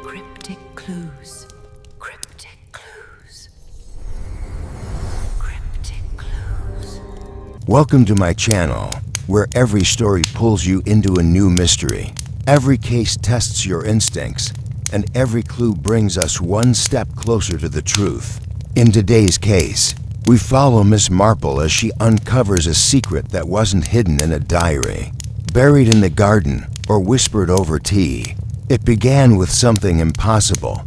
Cryptic clues. Cryptic clues. Cryptic clues. Welcome to my channel, where every story pulls you into a new mystery. Every case tests your instincts, and every clue brings us one step closer to the truth. In today's case, we follow Miss Marple as she uncovers a secret that wasn't hidden in a diary, buried in the garden, or whispered over tea. It began with something impossible,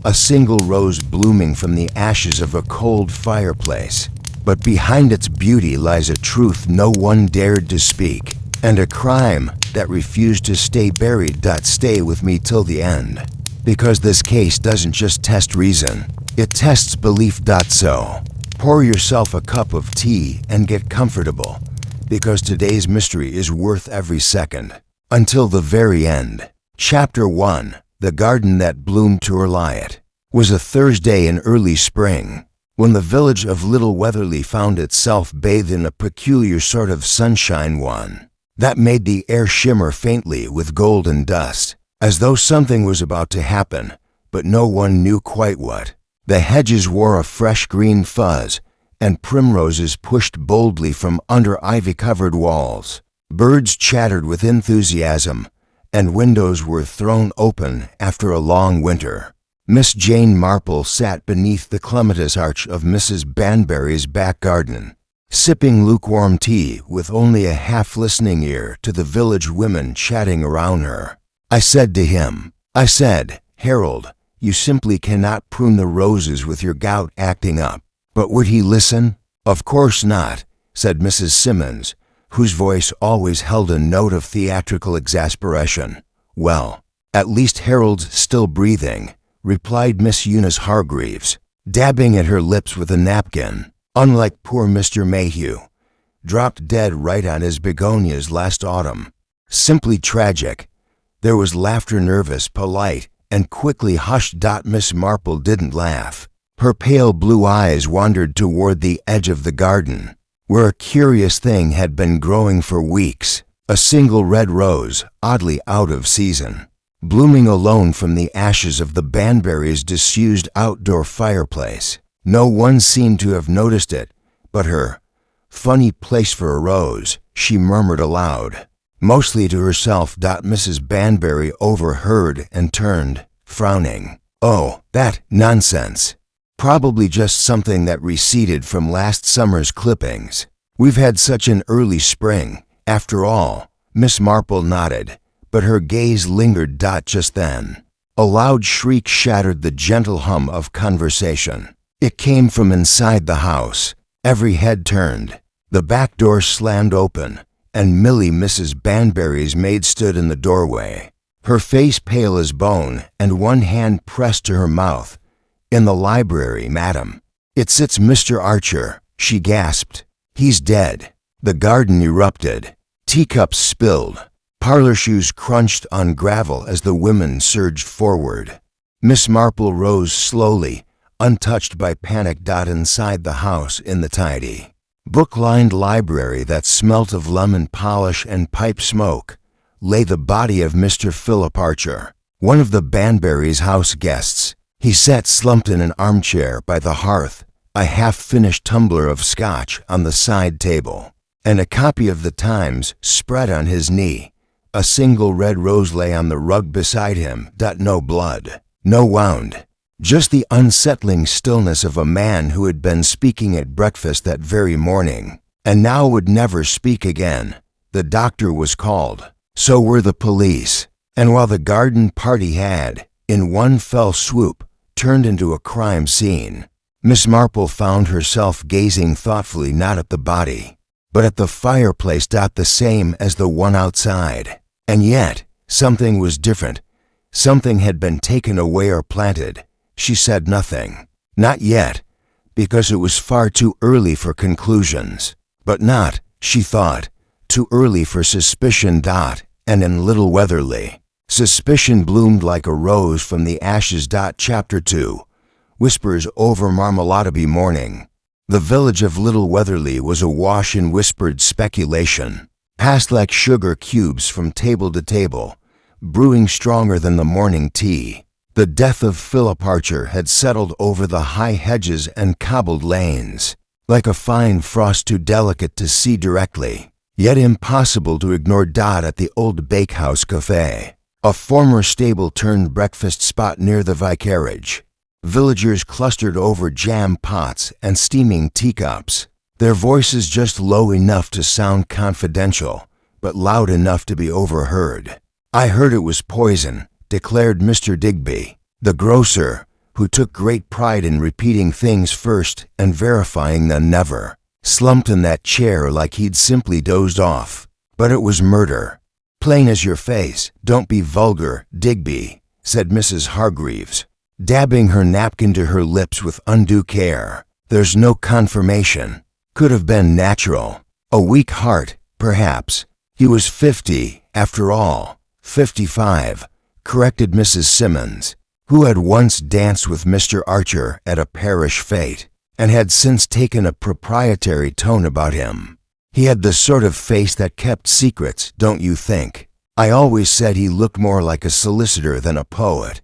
a single rose blooming from the ashes of a cold fireplace. But behind its beauty lies a truth no one dared to speak, and a crime that refused to stay buried. Stay with me till the end, because this case doesn't just test reason, it tests belief. So, pour yourself a cup of tea and get comfortable, because today's mystery is worth every second, until the very end. Chapter 1. The Garden That Bloomed to It. Was a Thursday in early spring, when the village of Little Weatherly found itself bathed in a peculiar sort of sunshine, one that made the air shimmer faintly with golden dust, as though something was about to happen, but no one knew quite what. The hedges wore a fresh green fuzz, and primroses pushed boldly from under ivy-covered walls. Birds chattered with enthusiasm, and windows were thrown open after a long winter. Miss Jane Marple sat beneath the clematis arch of Mrs. Banbury's back garden, sipping lukewarm tea with only a half-listening ear to the village women chatting around her. I said, Harold, you simply cannot prune the roses with your gout acting up. But would he listen? Of course not, said Mrs. Simmons, whose voice always held a note of theatrical exasperation. Well, at least Harold's still breathing, replied Miss Eunice Hargreaves, dabbing at her lips with a napkin. Unlike poor Mr. Mayhew, dropped dead right on his begonias last autumn. Simply tragic. There was laughter, nervous, polite, and quickly hushed. Miss Marple didn't laugh. Her pale blue eyes wandered toward the edge of the garden, where a curious thing had been growing for weeks, a single red rose, oddly out of season, blooming alone from the ashes of the Banbury's disused outdoor fireplace. No one seemed to have noticed it, but her. Funny place for a rose, she murmured aloud, mostly to herself. Mrs. Banbury overheard and turned, frowning. Oh, that nonsense. Probably just something that receded from last summer's clippings. We've had such an early spring, after all. Miss Marple nodded, but her gaze lingered. Just then, a loud shriek shattered the gentle hum of conversation. It came from inside the house. Every head turned. The back door slammed open, and Millie, Mrs. Banbury's maid, stood in the doorway, her face pale as bone and one hand pressed to her mouth. In the library, madam. It's Mr. Archer, she gasped. He's dead. The garden erupted. Teacups spilled. Parlor shoes crunched on gravel as the women surged forward. Miss Marple rose slowly, untouched by panic. Inside the house, in the tidy, book-lined library that smelt of lemon polish and pipe smoke, lay the body of Mr. Philip Archer, one of the Banbury's house guests. He sat slumped in an armchair by the hearth, a half-finished tumbler of scotch on the side table, and a copy of the Times spread on his knee. A single red rose lay on the rug beside him. No blood, no wound, just the unsettling stillness of a man who had been speaking at breakfast that very morning, and now would never speak again. The doctor was called. So were the police. And while the garden party had, in one fell swoop, turned into a crime scene, Miss Marple found herself gazing thoughtfully not at the body, but at the fireplace. The same as the one outside. And yet, something was different. Something had been taken away or planted. She said nothing. Not yet, because it was far too early for conclusions. But not, she thought, too early for suspicion. And in Little Weatherly, suspicion bloomed like a rose from the ashes. Chapter 2. Whispers over Marmalade morning. The village of Little Weatherly was awash in whispered speculation, passed like sugar cubes from table to table, brewing stronger than the morning tea. The death of Philip Archer had settled over the high hedges and cobbled lanes, like a fine frost too delicate to see directly, yet impossible to ignore. At the old bakehouse cafe, a former stable-turned-breakfast spot near the vicarage, villagers clustered over jam pots and steaming teacups, their voices just low enough to sound confidential, but loud enough to be overheard. "I heard it was poison," declared Mr. Digby, the grocer, who took great pride in repeating things first and verifying them never, slumped in that chair like he'd simply dozed off. "But it was murder." "Plain as your face. Don't be vulgar, Digby," said Mrs. Hargreaves, dabbing her napkin to her lips with undue care. "There's no confirmation. Could have been natural. A weak heart, perhaps. He was 50, after all." 55, corrected Mrs. Simmons, who had once danced with Mr. Archer at a parish fete, and had since taken a proprietary tone about him. "He had the sort of face that kept secrets, don't you think? I always said he looked more like a solicitor than a poet."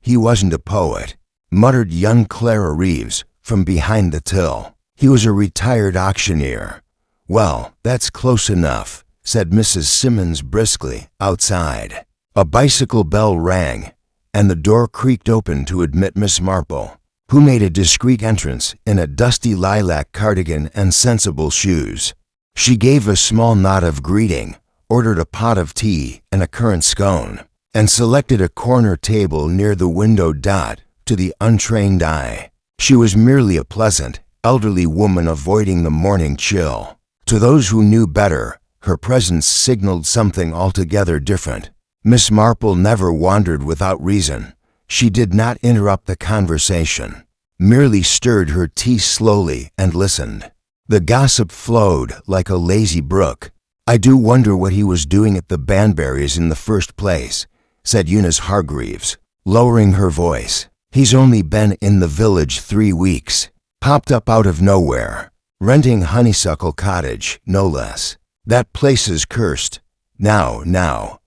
"He wasn't a poet," muttered young Clara Reeves from behind the till. "He was a retired auctioneer." "Well, that's close enough," said Mrs. Simmons briskly, outside. A bicycle bell rang, and the door creaked open to admit Miss Marple, who made a discreet entrance in a dusty lilac cardigan and sensible shoes. She gave a small nod of greeting, ordered a pot of tea and a currant scone, and selected a corner table near the window. To the untrained eye, she was merely a pleasant, elderly woman avoiding the morning chill. To those who knew better, her presence signaled something altogether different. Miss Marple never wandered without reason. She did not interrupt the conversation, merely stirred her tea slowly and listened. The gossip flowed like a lazy brook. "I do wonder what he was doing at the Banburys in the first place," said Eunice Hargreaves, lowering her voice. "He's only been in the village 3 weeks. Popped up out of nowhere. Renting Honeysuckle Cottage, no less. That place is cursed." Now,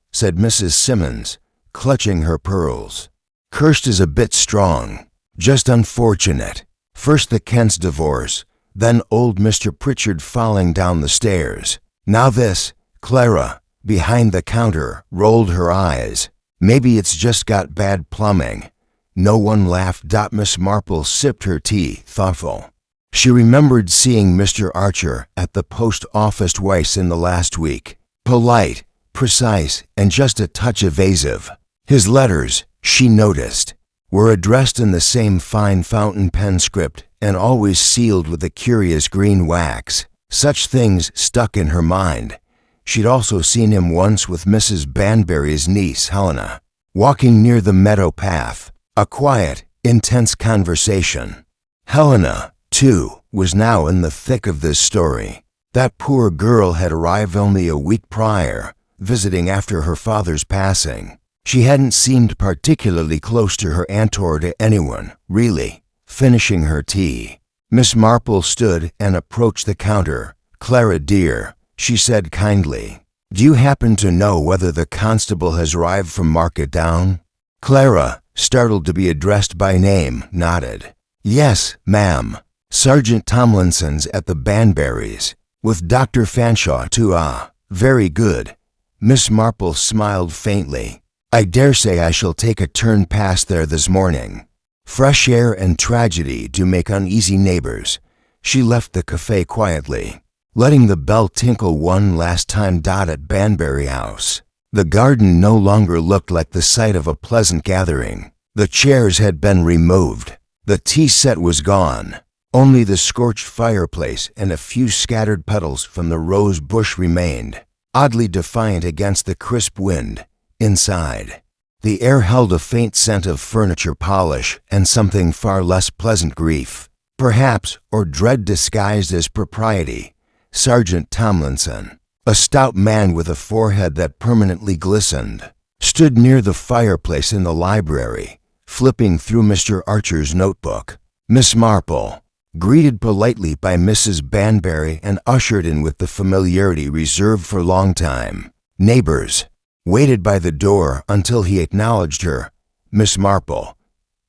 said Mrs. Simmons, clutching her pearls. "Cursed is a bit strong. Just unfortunate. First the Kent's divorce, then old Mr. Pritchard falling down the stairs. Now this." Clara, behind the counter, rolled her eyes. "Maybe it's just got bad plumbing." No one laughed. Miss Marple sipped her tea, thoughtful. She remembered seeing Mr. Archer at the post office twice in the last week. Polite, precise, and just a touch evasive. His letters, she noticed, were addressed in the same fine fountain pen script and always sealed with a curious green wax. Such things stuck in her mind. She'd also seen him once with Mrs. Banbury's niece, Helena, walking near the meadow path. A quiet, intense conversation. Helena, too, was now in the thick of this story. That poor girl had arrived only a week prior, visiting after her father's passing. She hadn't seemed particularly close to her aunt or to anyone, really. Finishing her tea, Miss Marple stood and approached the counter. "Clara, dear," she said kindly, "do you happen to know whether the constable has arrived from Market Down?" Clara, startled to be addressed by name, nodded. "Yes, ma'am. Sergeant Tomlinson's at the Banburys, with Dr. Fanshawe too." "Ah, very good." Miss Marple smiled faintly. "I dare say I shall take a turn past there this morning. Fresh air and tragedy do make uneasy neighbors." She left the cafe quietly, letting the bell tinkle one last time. At Banbury House, the garden no longer looked like the site of a pleasant gathering. The chairs had been removed. The tea set was gone. Only the scorched fireplace and a few scattered petals from the rose bush remained, oddly defiant against the crisp wind. Inside, the air held a faint scent of furniture polish and something far less pleasant. Grief, perhaps, or dread disguised as propriety. Sergeant Tomlinson, a stout man with a forehead that permanently glistened, stood near the fireplace in the library, flipping through Mr. Archer's notebook. Miss Marple, greeted politely by Mrs. Banbury and ushered in with the familiarity reserved for long-time neighbors, waited by the door until he acknowledged her. Miss Marple,"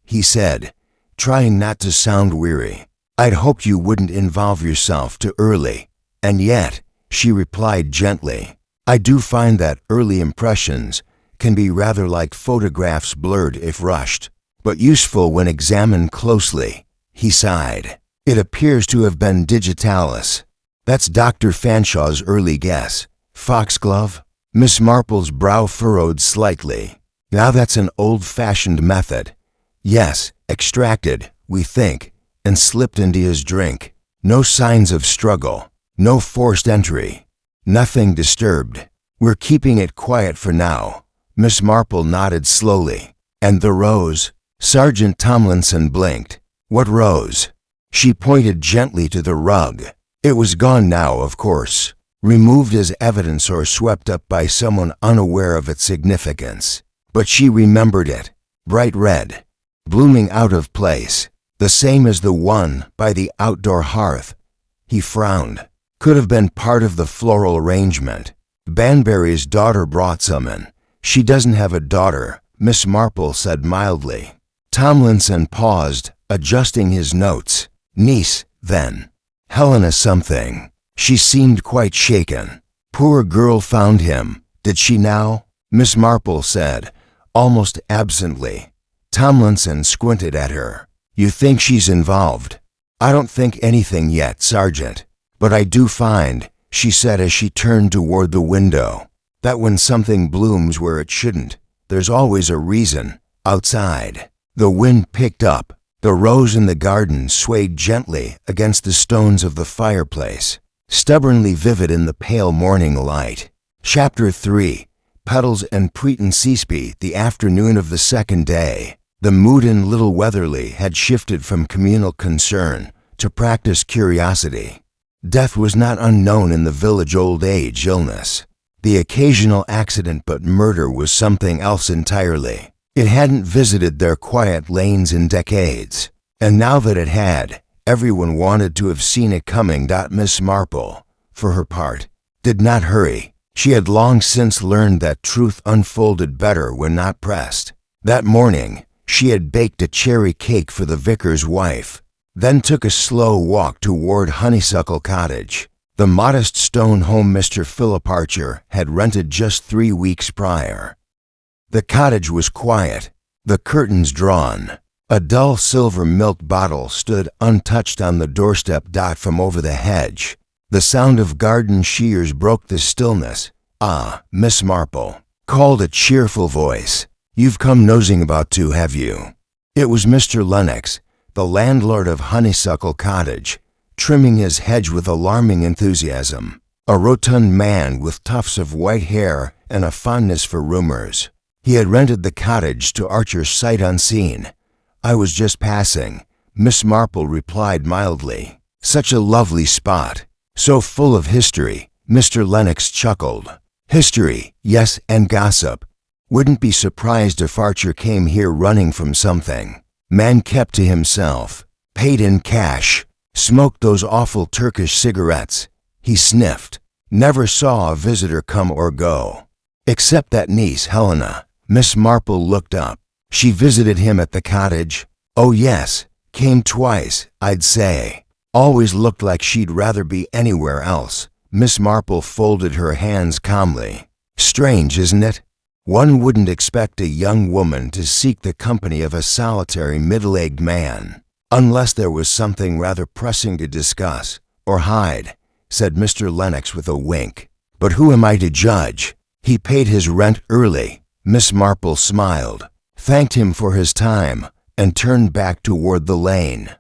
he said, trying not to sound weary. "I'd hoped you wouldn't involve yourself too early." "And yet," she replied gently, "I do find that early impressions can be rather like photographs, blurred if rushed, but useful when examined closely." He sighed. "It appears to have been digitalis." "That's Dr. Fanshaw's early guess." "Foxglove?" Miss Marple's brow furrowed slightly. "Now that's an old-fashioned method." "Yes, extracted, we think, and slipped into his drink. No signs of struggle, no forced entry, nothing disturbed. We're keeping it quiet for now." Miss Marple nodded slowly. "And the rose?" Sergeant Tomlinson blinked. "What rose?" She pointed gently to the rug. It was gone now, of course, removed as evidence or swept up by someone unaware of its significance. But she remembered it. Bright red, blooming out of place, the same as the one by the outdoor hearth. He frowned. Could have been part of the floral arrangement. "Banbury's daughter brought some in." "She doesn't have a daughter," Miss Marple said mildly. Tomlinson paused, adjusting his notes. "Niece, then." "Helena something." She seemed quite shaken. "Poor girl found him, did she now?" Miss Marple said, almost absently. Tomlinson squinted at her. "You think she's involved?" "I don't think anything yet, Sergeant. But I do find," she said as she turned toward the window, "that when something blooms where it shouldn't, there's always a reason." Outside, the wind picked up. The rose in the garden swayed gently against the stones of the fireplace, stubbornly vivid in the pale morning light. Chapter 3. Petals and Preeton Seasby. The afternoon of the second day, the mood in Little Weatherly had shifted from communal concern to practiced curiosity. Death was not unknown in the village. Old age, illness, the occasional accident, but murder was something else entirely. It hadn't visited their quiet lanes in decades, and now that it had, everyone wanted to have seen it coming. Miss Marple, for her part, did not hurry. She had long since learned that truth unfolded better when not pressed. That morning, she had baked a cherry cake for the vicar's wife, then took a slow walk toward Honeysuckle Cottage, the modest stone home Mr. Philip Archer had rented just 3 weeks prior. The cottage was quiet, the curtains drawn. A dull silver milk bottle stood untouched on the doorstep. From over the hedge, the sound of garden shears broke the stillness. "Ah, Miss Marple," called a cheerful voice. "You've come nosing about too, have you?" It was Mr. Lennox, the landlord of Honeysuckle Cottage, trimming his hedge with alarming enthusiasm. A rotund man with tufts of white hair and a fondness for rumors. He had rented the cottage to Archer sight unseen. "I was just passing," Miss Marple replied mildly. "Such a lovely spot, so full of history." Mr. Lennox chuckled. "History, yes, and gossip. Wouldn't be surprised if Archer came here running from something. Man kept to himself, paid in cash, smoked those awful Turkish cigarettes." He sniffed. "Never saw a visitor come or go." "Except that niece, Helena." Miss Marple looked up. "She visited him at the cottage?" "Oh yes, came twice, I'd say. Always looked like she'd rather be anywhere else." Miss Marple folded her hands calmly. "Strange, isn't it? One wouldn't expect a young woman to seek the company of a solitary middle-aged man, unless there was something rather pressing to discuss or hide," said Mr. Lennox with a wink. "But who am I to judge? He paid his rent early." Miss Marple smiled, thanked him for his time, and turned back toward the lane.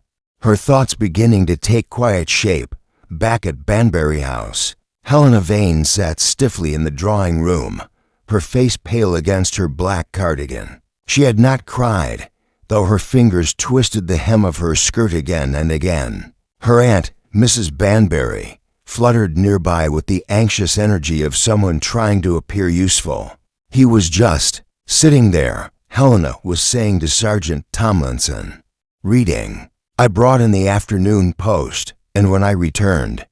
Her thoughts beginning to take quiet shape, back at Banbury House, Helena Vane sat stiffly in the drawing room, her face pale against her black cardigan. She had not cried, though her fingers twisted the hem of her skirt again and again. Her aunt, Mrs. Banbury, fluttered nearby with the anxious energy of someone trying to appear useful. He was just sitting there, Helena was saying to Sergeant Tomlinson. "Reading. I brought in the afternoon post, and when I returned,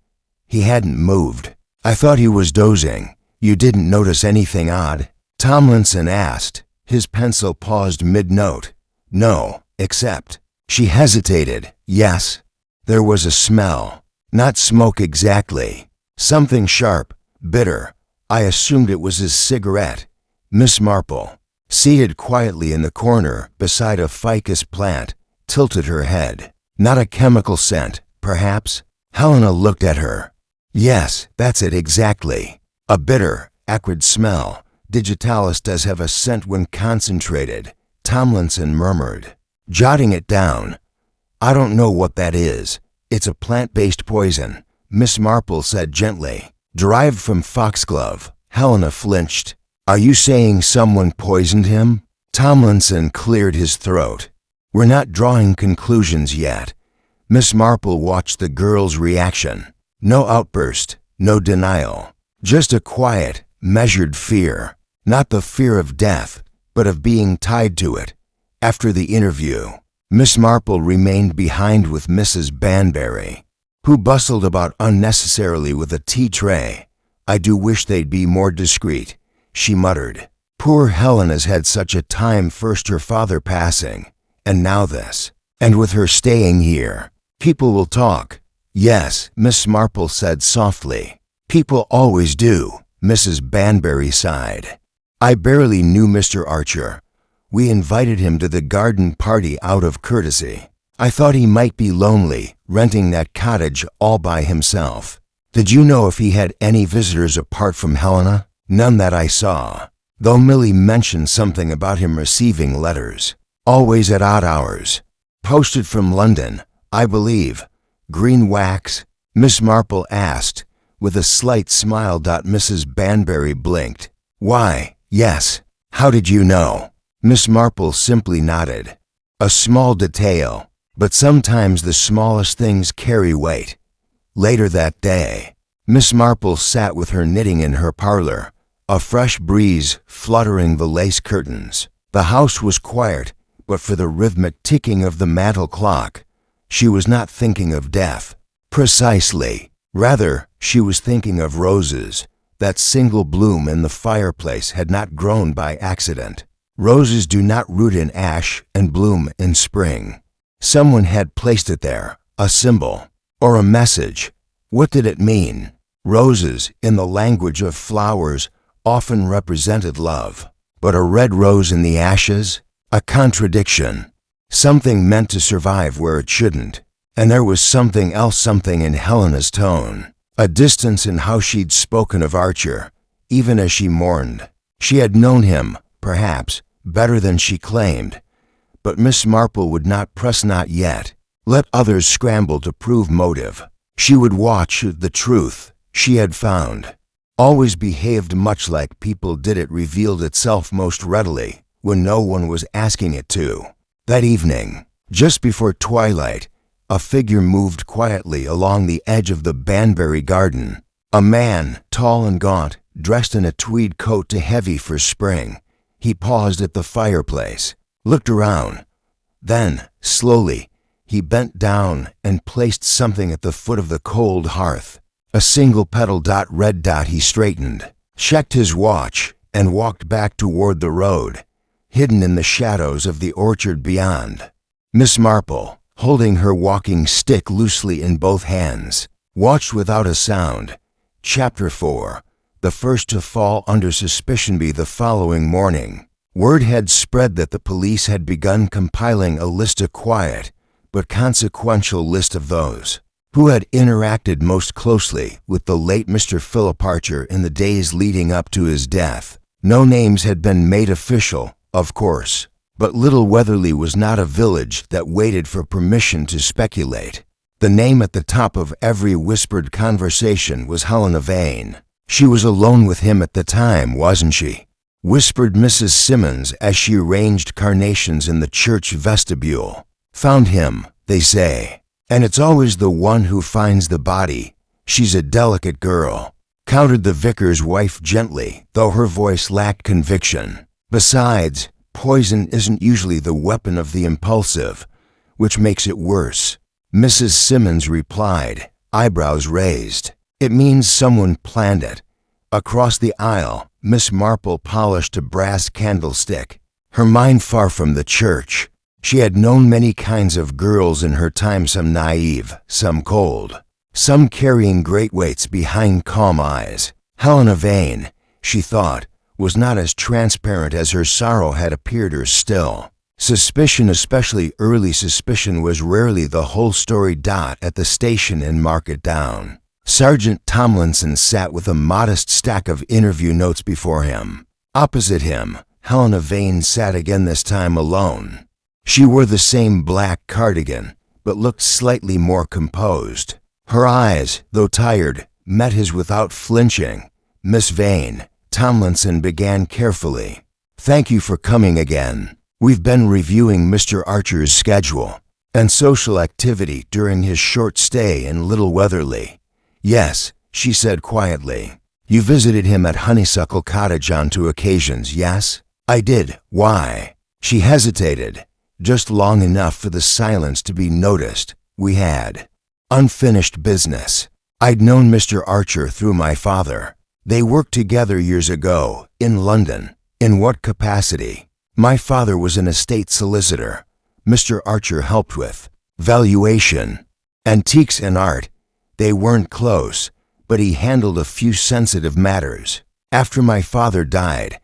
he hadn't moved. I thought he was dozing. You didn't notice anything odd?" Tomlinson asked, His pencil paused mid-note. No, except. She hesitated. Yes. There was a smell. Not smoke exactly. Something sharp, bitter. I assumed it was his cigarette. Miss Marple, seated quietly in the corner beside a ficus plant, tilted her head. Not a chemical scent, perhaps? Helena looked at her. Yes, that's it exactly. A bitter, acrid smell. Digitalis does have a scent when concentrated, Tomlinson murmured, jotting it down. I don't know what that is. It's a plant-based poison, Miss Marple said gently. Derived from foxglove. Helena flinched. Are you saying someone poisoned him? Tomlinson cleared his throat. We're not drawing conclusions yet. Miss Marple watched the girl's reaction. No outburst, no denial. Just a quiet, measured fear. Not the fear of death, but of being tied to it. After the interview, Miss Marple remained behind with Mrs. Banbury, who bustled about unnecessarily with a tea tray. I do wish they'd be more discreet, she muttered. Poor Helena's had such a time, first her father passing, and now this. And with her staying here, people will talk. Yes, Miss Marple said softly. People always do, Mrs. Banbury sighed. I barely knew Mr. Archer. We invited him to the garden party out of courtesy. I thought he might be lonely, renting that cottage all by himself. Did you know if he had any visitors apart from Helena? None that I saw, though Millie mentioned something about him receiving letters, always at odd hours. Posted from London, I believe. Green wax? Miss Marple asked, with a slight smile. Mrs. Banbury blinked. Why, yes. How did you know? Miss Marple simply nodded. A small detail, but sometimes the smallest things carry weight. Later that day, Miss Marple sat with her knitting in her parlor, a fresh breeze fluttering the lace curtains. The house was quiet, but for the rhythmic ticking of the mantel clock, she was not thinking of death. Precisely. Rather, she was thinking of roses. That single bloom in the fireplace had not grown by accident. Roses do not root in ash and bloom in spring. Someone had placed it there, a symbol, or a message. What did it mean? Roses, in the language of flowers, often represented love. But a red rose in the ashes? A contradiction. Something meant to survive where it shouldn't. And there was something else, something in Helena's tone. A distance in how she'd spoken of Archer, even as she mourned. She had known him, perhaps, better than she claimed. But Miss Marple would not press, not yet. Let others scramble to prove motive. She would watch the truth she had found. Always behaved much like people did. It revealed itself most readily when no one was asking it to. That evening, just before twilight, a figure moved quietly along the edge of the Banbury garden. A man, tall and gaunt, dressed in a tweed coat too heavy for spring. He paused at the fireplace, looked around. Then, slowly, he bent down and placed something at the foot of the cold hearth. A single petal. Red. He straightened, checked his watch, and walked back toward the road, hidden in the shadows of the orchard beyond. Miss Marple, holding her walking stick loosely in both hands, watched without a sound. Chapter 4. The first to fall under suspicion. Be the following morning, word had spread that the police had begun compiling a list, a quiet but consequential list of those who had interacted most closely with the late Mr. Philip Archer in the days leading up to his death. No names had been made official, of course, but Little Weatherly was not a village that waited for permission to speculate. The name at the top of every whispered conversation was Helena Vane. She was alone with him at the time, wasn't she? Whispered Mrs. Simmons as she arranged carnations in the church vestibule. Found him, they say. And it's always the one who finds the body. She's a delicate girl, countered the vicar's wife gently, though her voice lacked conviction. Besides, poison isn't usually the weapon of the impulsive, which makes it worse. Mrs. Simmons replied, eyebrows raised. It means someone planned it. Across the aisle, Miss Marple polished a brass candlestick. her mind far from the church. She had known many kinds of girls in her time, some naive, some cold, some carrying great weights behind calm eyes. Helena Vane, she thought, was not as transparent as her sorrow had appeared her still. Suspicion, especially early suspicion, was rarely the whole story. At the station in Market Down, Sergeant Tomlinson sat with a modest stack of interview notes before him. Opposite him, Helena Vane sat again, this time alone. She wore the same black cardigan, but looked slightly more composed. Her eyes, though tired, met his without flinching. "Miss Vane," Tomlinson began carefully, "thank you for coming again. We've been reviewing Mr. Archer's schedule and social activity during his short stay in Little Weatherly." "Yes," she said quietly. "You visited him at Honeysuckle Cottage on 2 occasions, yes?" "I did. Why?" She hesitated, just long enough for the silence to be noticed. "We had unfinished business. I'd known Mr. Archer through my father. They worked together years ago, in London." "In what capacity?" "My father was an estate solicitor. Mr. Archer helped with valuation, antiques and art. They weren't close, but he handled a few sensitive matters. After my father died,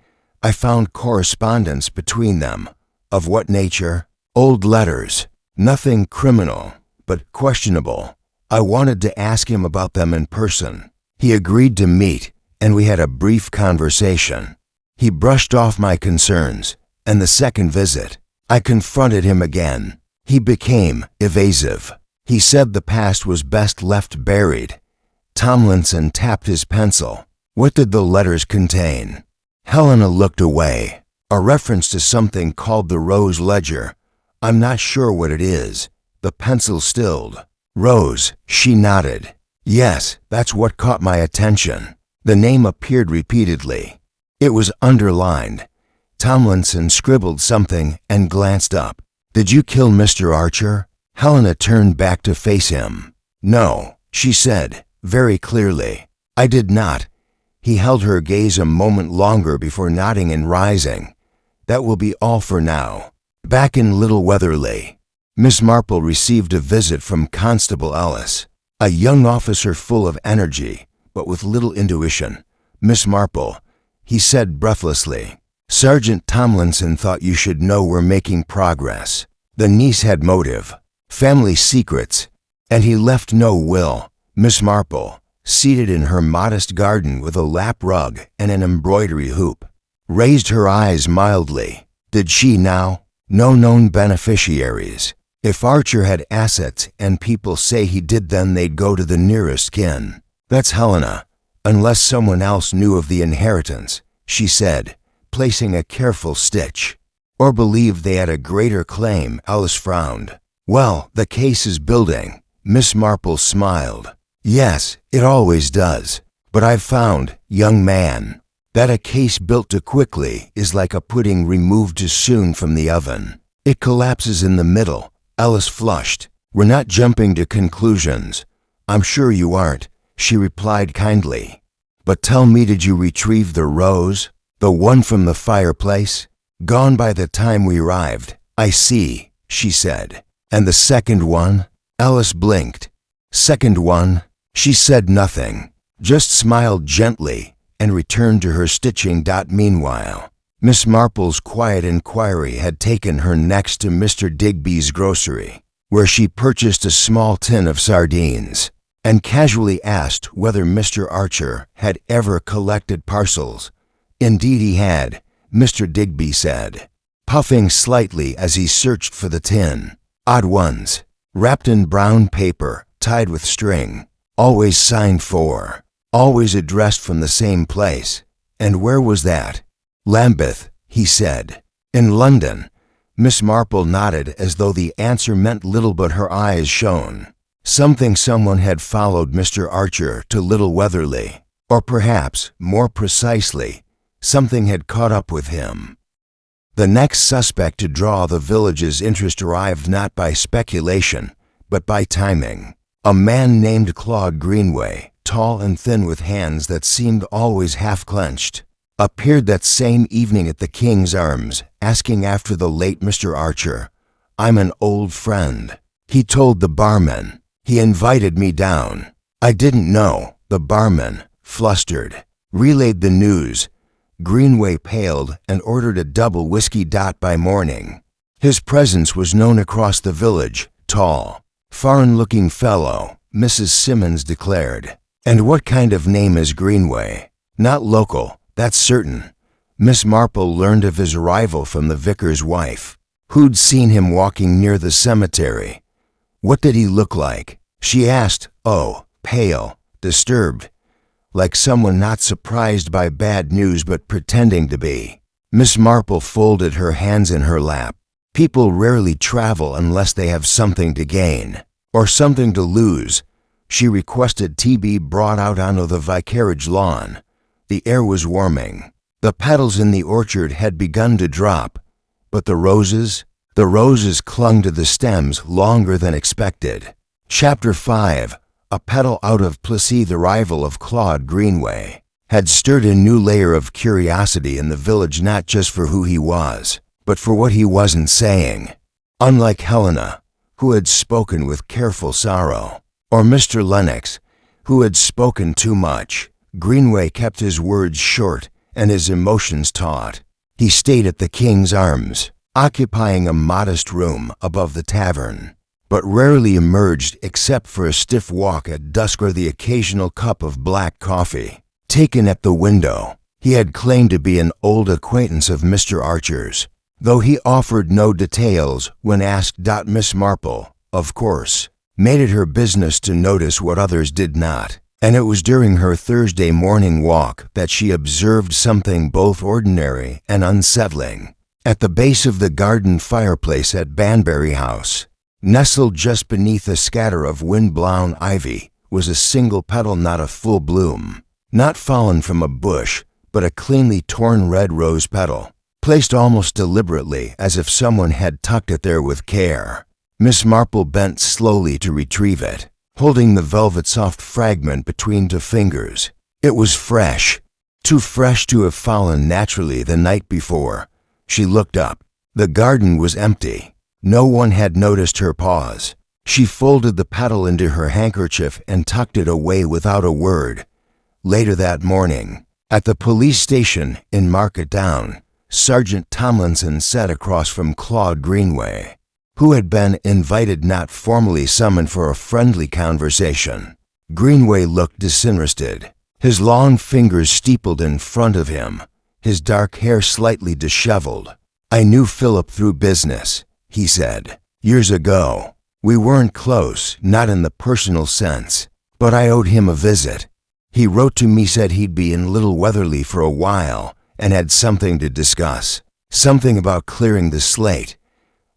I found correspondence between them." "Of what nature?" "Old letters. Nothing criminal, but questionable. I wanted to ask him about them in person. He agreed to meet, and we had a brief conversation. He brushed off my concerns, and the second visit, I confronted him again. He became evasive. He said the past was best left buried." Tomlinson tapped his pencil. "What did the letters contain?" Helena looked away. "A reference to something called the Rose Ledger. I'm not sure what it is." The pencil stilled. "Rose," she nodded. "Yes, that's what caught my attention." The name appeared repeatedly. It was underlined. Tomlinson scribbled something and glanced up. "Did you kill Mr. Archer?" Helena turned back to face him. "No," she said, very clearly. "I did not." He held her gaze a moment longer before nodding and rising. "That will be all for now." Back in Little Weatherly, Miss Marple received a visit from Constable Ellis, a young officer full of energy, but with little intuition. "Miss Marple," he said breathlessly, "Sergeant Tomlinson thought you should know we're making progress. The niece had motive, family secrets, and he left no will." Miss Marple, seated in her modest garden with a lap rug and an embroidery hoop, raised her eyes mildly. "Did she now?" "No known beneficiaries. If Archer had assets and people say he did, then they'd go to the nearest kin. That's Helena, unless someone else knew of the inheritance," she said, placing a careful stitch. "Or believed they had a greater claim." Alice frowned. "Well, the case is building." Miss Marple smiled. "Yes, it always does. But I've found, young man, that a case built too quickly is like a pudding removed too soon from the oven. It collapses in the middle." Alice flushed. "We're not jumping to conclusions." "I'm sure you aren't," she replied kindly. "But tell me, did you retrieve the rose? The one from the fireplace?" "Gone by the time we arrived." "I see," she said. "And the second one?" Alice blinked. "Second one?" She said nothing, just smiled gently and returned to her stitching. Meanwhile, Miss Marple's quiet inquiry had taken her next to Mr. Digby's grocery, where she purchased a small tin of sardines and casually asked whether Mr. Archer had ever collected parcels. Indeed he had, Mr. Digby said, puffing slightly as he searched for the tin. "Odd ones, wrapped in brown paper, tied with string, always signed for, always addressed from the same place." "And where was that?" "Lambeth," he said. "In London." Miss Marple nodded as though the answer meant little, but her eyes shone. Someone had followed Mr. Archer to Little Weatherly, or perhaps, more precisely, something had caught up with him. The next suspect to draw the village's interest arrived not by speculation, but by timing. A man named Claude Greenway, tall and thin with hands that seemed always half-clenched. appeared that same evening at the King's Arms, asking after the late Mr. Archer. I'm an old friend. He told the barman. He invited me down. I didn't know. The barman, flustered, relayed the news. Greenway paled and ordered a double whiskey by morning. His presence was known across the village. Tall, foreign-looking fellow, Mrs. Simmons declared. And what kind of name is Greenway? Not local, that's certain. Miss Marple learned of his arrival from the vicar's wife, who'd seen him walking near the cemetery. What did he look like? She asked. Oh, pale, disturbed, like someone not surprised by bad news but pretending to be. Miss Marple folded her hands in her lap. People rarely travel unless they have something to gain, or something to lose. She requested tea be brought out onto the vicarage lawn. The air was warming. The petals in the orchard had begun to drop, but the roses clung to the stems longer than expected. Chapter 5. A petal out of Plessis. The arrival of Claude Greenway had stirred a new layer of curiosity in the village, not just for who he was, but for what he wasn't saying. Unlike Helena, who had spoken with careful sorrow, or Mr. Lennox, who had spoken too much, Greenway kept his words short and his emotions taut. He stayed at the King's Arms, occupying a modest room above the tavern, but rarely emerged except for a stiff walk at dusk or the occasional cup of black coffee taken at the window. He had claimed to be an old acquaintance of Mr. Archer's, though he offered no details when asked. Miss Marple, of course, made it her business to notice what others did not, and it was during her Thursday morning walk that she observed something both ordinary and unsettling. At the base of the garden fireplace at Banbury House, nestled just beneath a scatter of wind-blown ivy, was a single petal, not a full bloom, not fallen from a bush, but a cleanly torn red rose petal, placed almost deliberately as if someone had tucked it there with care. Miss Marple bent slowly to retrieve it, holding the velvet soft fragment between two fingers. It was fresh, too fresh to have fallen naturally the night before. She looked up. The garden was empty. No one had noticed her pause. She folded the petal into her handkerchief and tucked it away without a word. Later that morning, at the police station in Market Down, Sergeant Tomlinson sat across from Claude Greenway, who had been invited, not formally summoned, for a friendly conversation. Greenway looked disinterested, his long fingers steepled in front of him, his dark hair slightly disheveled. I knew Philip through business, he said, years ago. We weren't close, not in the personal sense, but I owed him a visit. He wrote to me, said he'd be in Little Weatherly for a while, and had something to discuss, something about clearing the slate.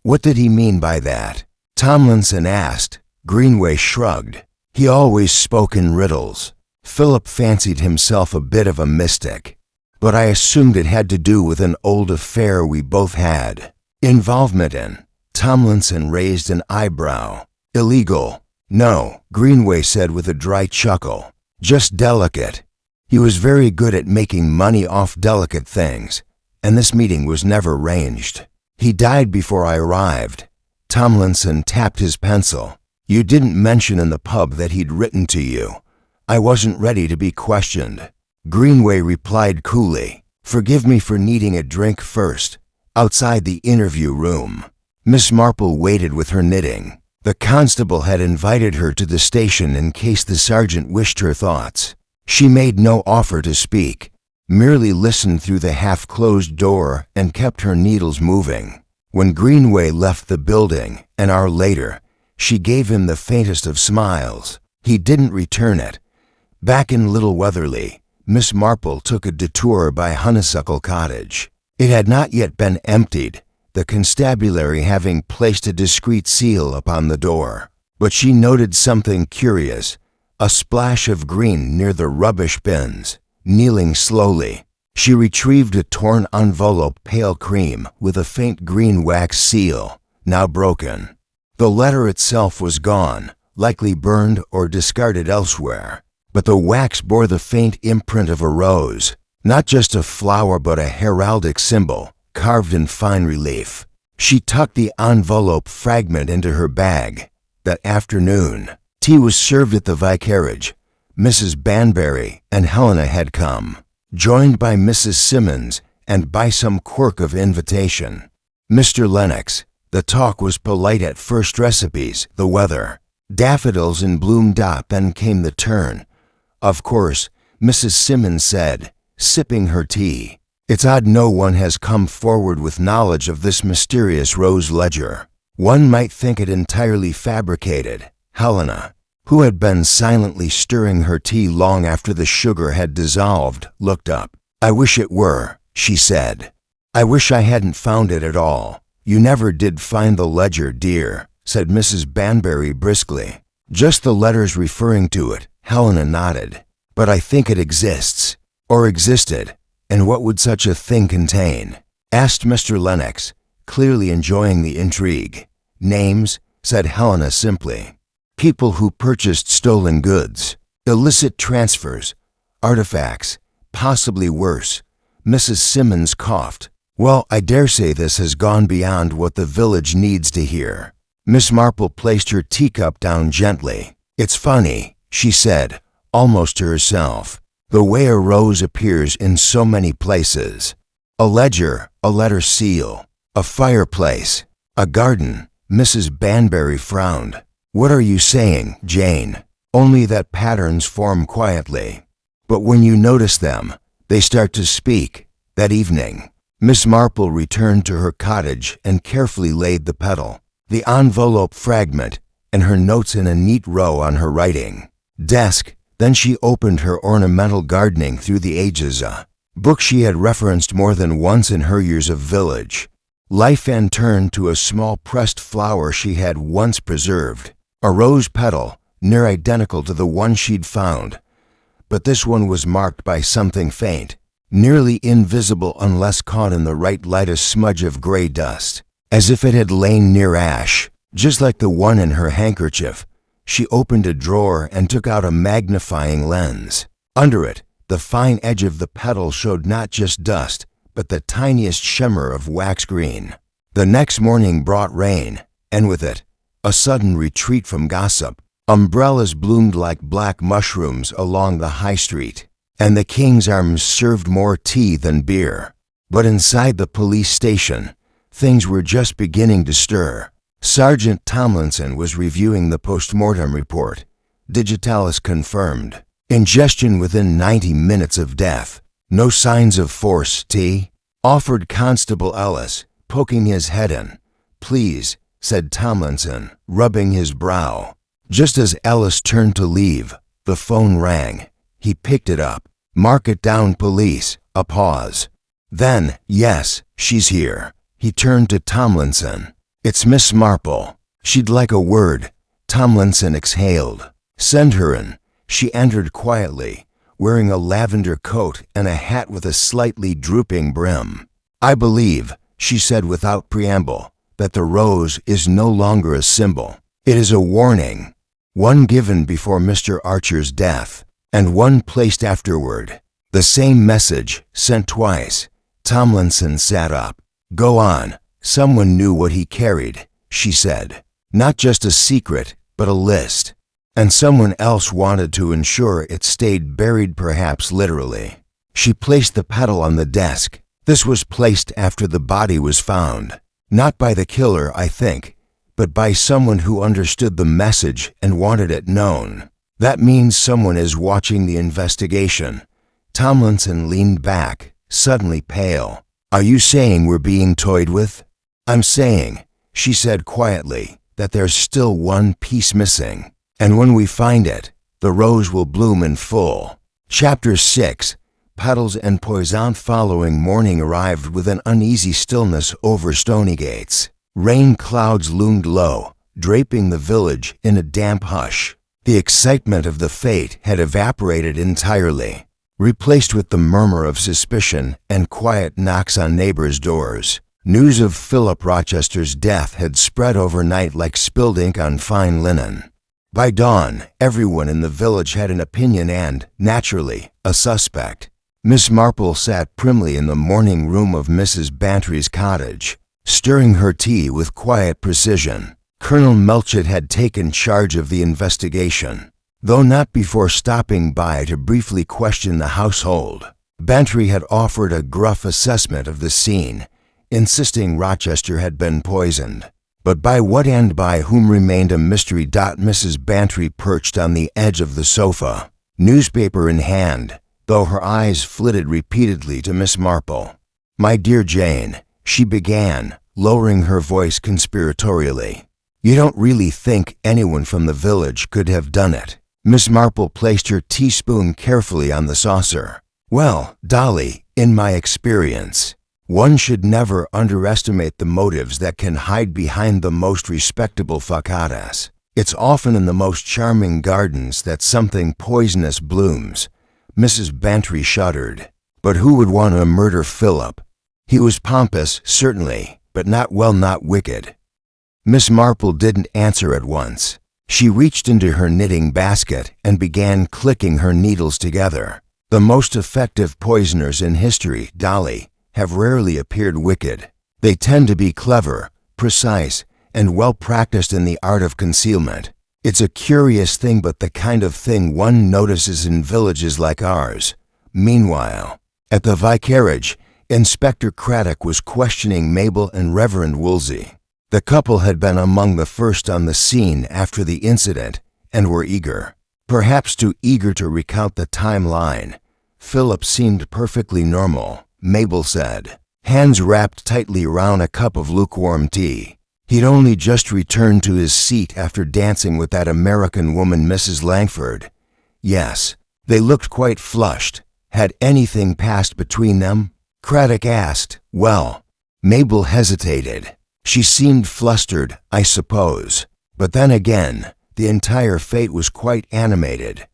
What did he mean by that? Tomlinson asked. Greenway shrugged. He always spoke in riddles. Philip fancied himself a bit of a mystic, but I assumed it had to do with an old affair we both had involvement in. Tomlinson raised an eyebrow. Illegal? No, Greenway said with a dry chuckle. Just delicate. He was very good at making money off delicate things, and this meeting was never arranged. He died before I arrived. Tomlinson tapped his pencil. You didn't mention in the pub that he'd written to you. I wasn't ready to be questioned. Greenway replied coolly, Forgive me for needing a drink first. Outside the interview room, Miss Marple waited with her knitting. The constable had invited her to the station in case the sergeant wished her thoughts. She made no offer to speak, merely listened through the half-closed door and kept her needles moving. When Greenway left the building, an hour later, she gave him the faintest of smiles. He didn't return it. Back in Little Weatherly, Miss Marple took a detour by Honeysuckle Cottage. It had not yet been emptied, the constabulary having placed a discreet seal upon the door. But she noted something curious, a splash of green near the rubbish bins. Kneeling slowly, she retrieved a torn envelope, pale cream, with a faint green wax seal, now broken. The letter itself was gone, likely burned or discarded elsewhere, but the wax bore the faint imprint of a rose. Not just a flower but a heraldic symbol, carved in fine relief. She tucked the envelope fragment into her bag. That afternoon, tea was served at the vicarage. Mrs. Banbury and Helena had come, joined by Mrs. Simmons and by some quirk of invitation. Mr. Lennox. The talk was polite at first, recipes, the weather, daffodils in bloom. Then came the turn. Of course, Mrs. Simmons said, sipping her tea, "It's odd no one has come forward with knowledge of this mysterious rose ledger. One might think it entirely fabricated." Helena, who had been silently stirring her tea long after the sugar had dissolved, looked up. "I wish it were," she said. "I wish I hadn't found it at all." "You never did find the ledger, dear," said Mrs. Banbury briskly. "Just the letters referring to it." Helena nodded. "But I think it exists, or existed." "And what would such a thing contain?" asked Mr. Lennox, clearly enjoying the intrigue. "Names," said Helena simply. "People who purchased stolen goods, illicit transfers, artifacts, possibly worse." Mrs. Simmons coughed. "Well, I dare say this has gone beyond what the village needs to hear." Miss Marple placed her teacup down gently. "It's funny," she said, almost to herself, "the way a rose appears in so many places. A ledger, a letter seal, a fireplace, a garden." Mrs. Banbury frowned. "What are you saying, Jane?" "Only that patterns form quietly, but when you notice them, they start to speak." That evening, Miss Marple returned to her cottage and carefully laid the petal, the envelope fragment, and her notes in a neat row on her writing desk. Then she opened her ornamental gardening through the ages, a book she had referenced more than once in her years of village life, and turned to a small pressed flower she had once preserved, a rose petal near identical to the one she'd found. But this one was marked by something faint, nearly invisible unless caught in the right light, a smudge of gray dust, as if it had lain near ash, just like the one in her handkerchief. She opened a drawer and took out a magnifying lens. Under it, the fine edge of the petal showed not just dust, but the tiniest shimmer of wax green. The next morning brought rain, and with it, a sudden retreat from gossip. Umbrellas bloomed like black mushrooms along the high street, and the King's Arms served more tea than beer. But inside the police station, things were just beginning to stir. Sergeant Tomlinson was reviewing the post-mortem report. Digitalis confirmed. Ingestion within 90 minutes of death. No signs of force, T, offered Constable Ellis, poking his head in. "Please," said Tomlinson, rubbing his brow. Just as Ellis turned to leave, the phone rang. He picked it up. "Mark it down, police." A pause. Then, "Yes, she's here." He turned to Tomlinson. "It's Miss Marple. She'd like a word." Tomlinson exhaled. "Send her in." She entered quietly, wearing a lavender coat and a hat with a slightly drooping brim. "I believe," she said without preamble, "that the rose is no longer a symbol. It is a warning, one given before Mr. Archer's death, and one placed afterward. The same message, sent twice." Tomlinson sat up. "Go on." "Someone knew what he carried," she said. "Not just a secret, but a list. And someone else wanted to ensure it stayed buried, perhaps literally." She placed the petal on the desk. "This was placed after the body was found. Not by the killer, I think, but by someone who understood the message and wanted it known. That means someone is watching the investigation." Tomlinson leaned back, suddenly pale. "Are you saying we're being toyed with?" "I'm saying," she said quietly, "that there's still one piece missing. And when we find it, the rose will bloom in full." Chapter 6. Petals and Poison. Following morning arrived with an uneasy stillness over Stonygates. Rain clouds loomed low, draping the village in a damp hush. The excitement of the fete had evaporated entirely, replaced with the murmur of suspicion and quiet knocks on neighbors' doors. News of Philip Rochester's death had spread overnight like spilled ink on fine linen. By dawn, everyone in the village had an opinion and, naturally, a suspect. Miss Marple sat primly in the morning room of Mrs. Bantry's cottage, stirring her tea with quiet precision. Colonel Melchett had taken charge of the investigation, though not before stopping by to briefly question the household. Bantry had offered a gruff assessment of the scene, insisting Rochester had been poisoned. But by what and by whom remained a mystery. Mrs. Bantry perched on the edge of the sofa, newspaper in hand, though her eyes flitted repeatedly to Miss Marple. "My dear Jane," she began, lowering her voice conspiratorially, "you don't really think anyone from the village could have done it?" Miss Marple placed her teaspoon carefully on the saucer. "Well, Dolly, in my experience, one should never underestimate the motives that can hide behind the most respectable facadas. It's often in the most charming gardens that something poisonous blooms." Mrs. Bantry shuddered. "But who would want to murder Philip? He was pompous, certainly, but not wicked." Miss Marple didn't answer at once. She reached into her knitting basket and began clicking her needles together. "The most effective poisoners in history, Dolly, have rarely appeared wicked. They tend to be clever, precise, and well practiced in the art of concealment. It's a curious thing, but the kind of thing one notices in villages like ours." Meanwhile, at the vicarage, Inspector Craddock was questioning Mabel and Reverend Woolsey. The couple had been among the first on the scene after the incident and were eager, perhaps too eager to recount the timeline. "Philip seemed perfectly normal," Mabel said, hands wrapped tightly round a cup of lukewarm tea. "He'd only just returned to his seat after dancing with that American woman, Mrs. Langford. Yes, they looked quite flushed. Had anything passed between them?" Craddock asked. "Well," Mabel hesitated. "She seemed flustered, I suppose. But then again, the entire fete was quite animated."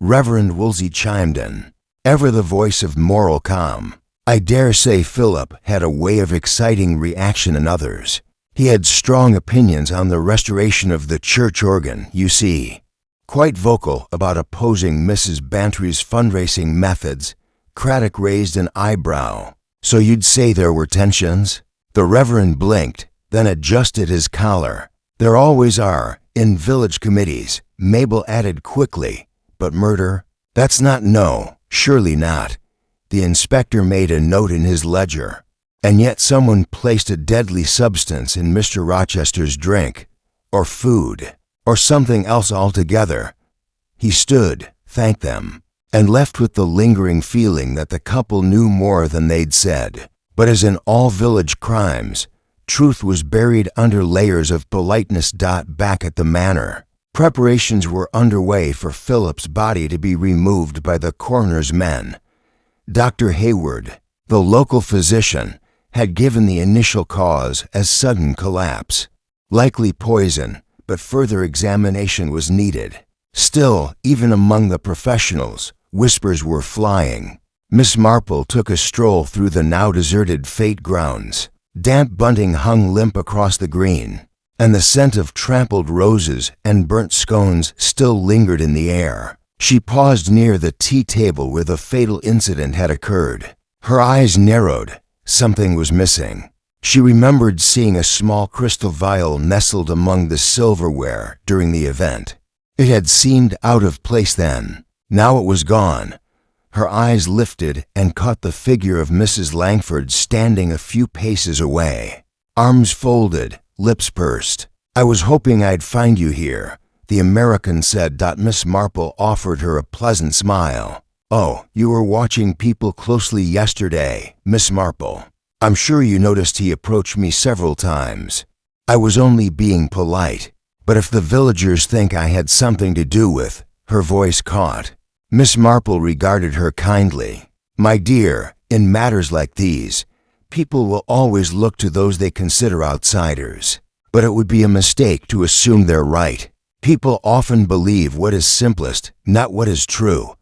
Reverend Woolsey chimed in, ever the voice of moral calm. "I dare say Philip had a way of exciting reaction in others. He had strong opinions on the restoration of the church organ, you see. Quite vocal about opposing Mrs. Bantry's fundraising methods." Craddock raised an eyebrow. "So you'd say there were tensions?" The Reverend blinked, then adjusted his collar. "There always are, in village committees," Mabel added quickly. "But murder? That's not, no, surely not." The inspector made a note in his ledger. "And yet someone placed a deadly substance in Mr. Rochester's drink, or food, or something else altogether." He stood, thanked them, and left with the lingering feeling that the couple knew more than they'd said. But as in all village crimes, truth was buried under layers of politeness. Back at the manor, preparations were underway for Philip's body to be removed by the coroner's men. Dr. Hayward, the local physician, had given the initial cause as sudden collapse. Likely poison, but further examination was needed. Still, even among the professionals, whispers were flying. Miss Marple took a stroll through the now deserted fete grounds. Damp bunting hung limp across the green, and the scent of trampled roses and burnt scones still lingered in the air. She paused near the tea table where the fatal incident had occurred. Her eyes narrowed. Something was missing. She remembered seeing a small crystal vial nestled among the silverware during the event. It had seemed out of place then. Now it was gone. Her eyes lifted and caught the figure of Mrs. Langford standing a few paces away. Arms folded, lips pursed. "I was hoping I'd find you here," the American said. Miss Marple offered her a pleasant smile. "Oh, you were watching people closely yesterday, Miss Marple. I'm sure you noticed he approached me several times. I was only being polite. But if the villagers think I had something to do with..." Her voice caught. Miss Marple regarded her kindly. "My dear, in matters like these, people will always look to those they consider outsiders. But it would be a mistake to assume they're right. People often believe what is simplest, not what is true."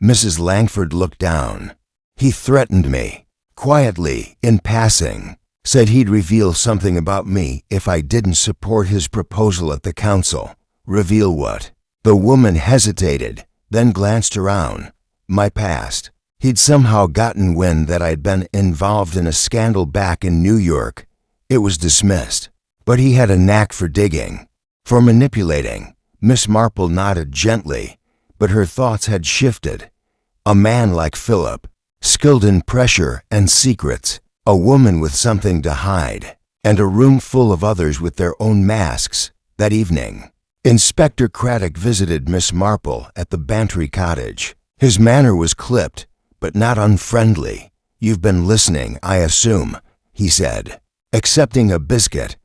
Mrs. Langford looked down. "He threatened me, quietly, in passing. Said he'd reveal something about me if I didn't support his proposal at the council." "Reveal what?" The woman hesitated, then glanced around. "My past. He'd somehow gotten wind that I'd been involved in a scandal back in New York. It was dismissed. But he had a knack for digging, for manipulating. Miss Marple nodded gently, but her thoughts had shifted. A man like Philip, skilled in pressure and secrets, a woman with something to hide, and a room full of others with their own masks. That evening, Inspector Cryptic visited Miss Marple at the Bantry cottage. His manner was clipped, but not unfriendly. "You've been listening, I assume," he said, accepting a biscuit.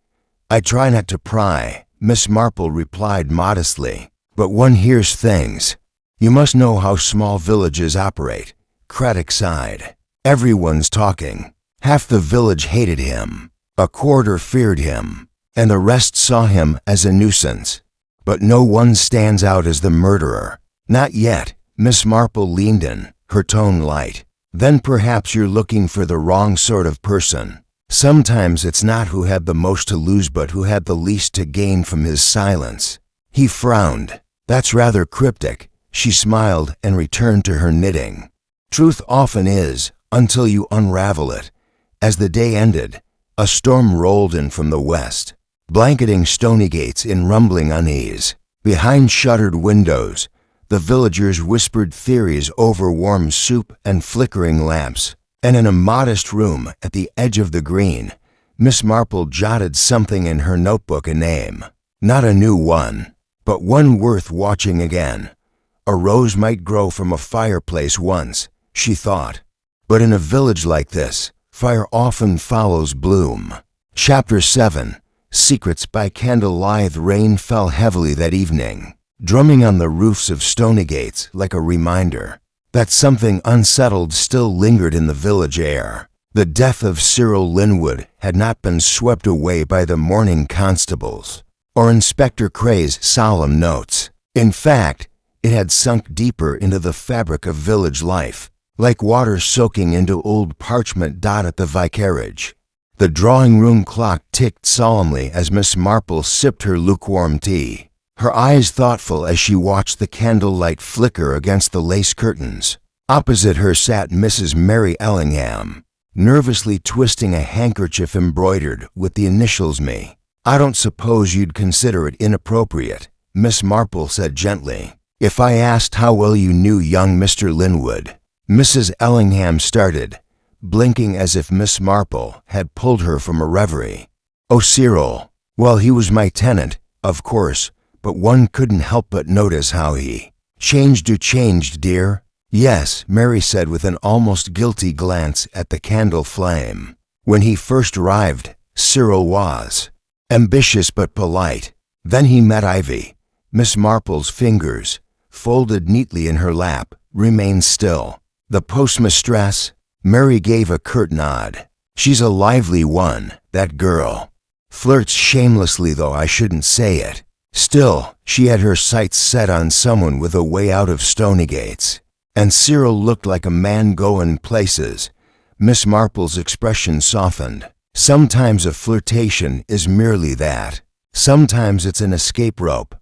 "I try not to pry," Miss Marple replied modestly, "but one hears things. You must know how small villages operate." Cryptic sighed. "Everyone's talking. Half the village hated him, a quarter feared him, and the rest saw him as a nuisance. But no one stands out as the murderer. Not yet." Miss Marple leaned in, her tone light. "Then perhaps you're looking for the wrong sort of person. Sometimes it's not who had the most to lose but who had the least to gain from his silence." He frowned. "That's rather cryptic." She smiled and returned to her knitting. "Truth often is, until you unravel it." As the day ended, a storm rolled in from the west, blanketing Stonygates in rumbling unease. Behind shuttered windows, the villagers whispered theories over warm soup and flickering lamps. And in a modest room at the edge of the green, Miss Marple jotted something in her notebook, a name. Not a new one, but one worth watching again. A rose might grow from a fireplace once, she thought. But in a village like this, fire often follows bloom. Chapter 7. Secrets by Candlelight. Rain fell heavily that evening, drumming on the roofs of Stonygates like a reminder that something unsettled still lingered in the village air. The death of Cyril Linwood had not been swept away by the morning constables or Inspector Cray's solemn notes. In fact, it had sunk deeper into the fabric of village life, like water soaking into old parchment at the vicarage. The drawing-room clock ticked solemnly as Miss Marple sipped her lukewarm tea, her eyes thoughtful as she watched the candlelight flicker against the lace curtains. Opposite her sat Mrs. Mary Ellingham, nervously twisting a handkerchief embroidered with the initials Me. "I don't suppose you'd consider it inappropriate," Miss Marple said gently, "if I asked how well you knew young Mr. Linwood." Mrs. Ellingham started, blinking as if Miss Marple had pulled her from a reverie. "Oh, Cyril. Well, he was my tenant, of course, but one couldn't help but notice how he changed, dear." "Yes," Mary said with an almost guilty glance at the candle flame. "When he first arrived, Cyril was ambitious but polite. Then he met Ivy." Miss Marple's fingers, folded neatly in her lap, remained still. "The postmistress?" Mary gave a curt nod. "She's a lively one, that girl. Flirts shamelessly, though I shouldn't say it. Still, she had her sights set on someone with a way out of Stonygates. And Cyril looked like a man goin' places." Miss Marple's expression softened. "Sometimes a flirtation is merely that. Sometimes it's an escape rope."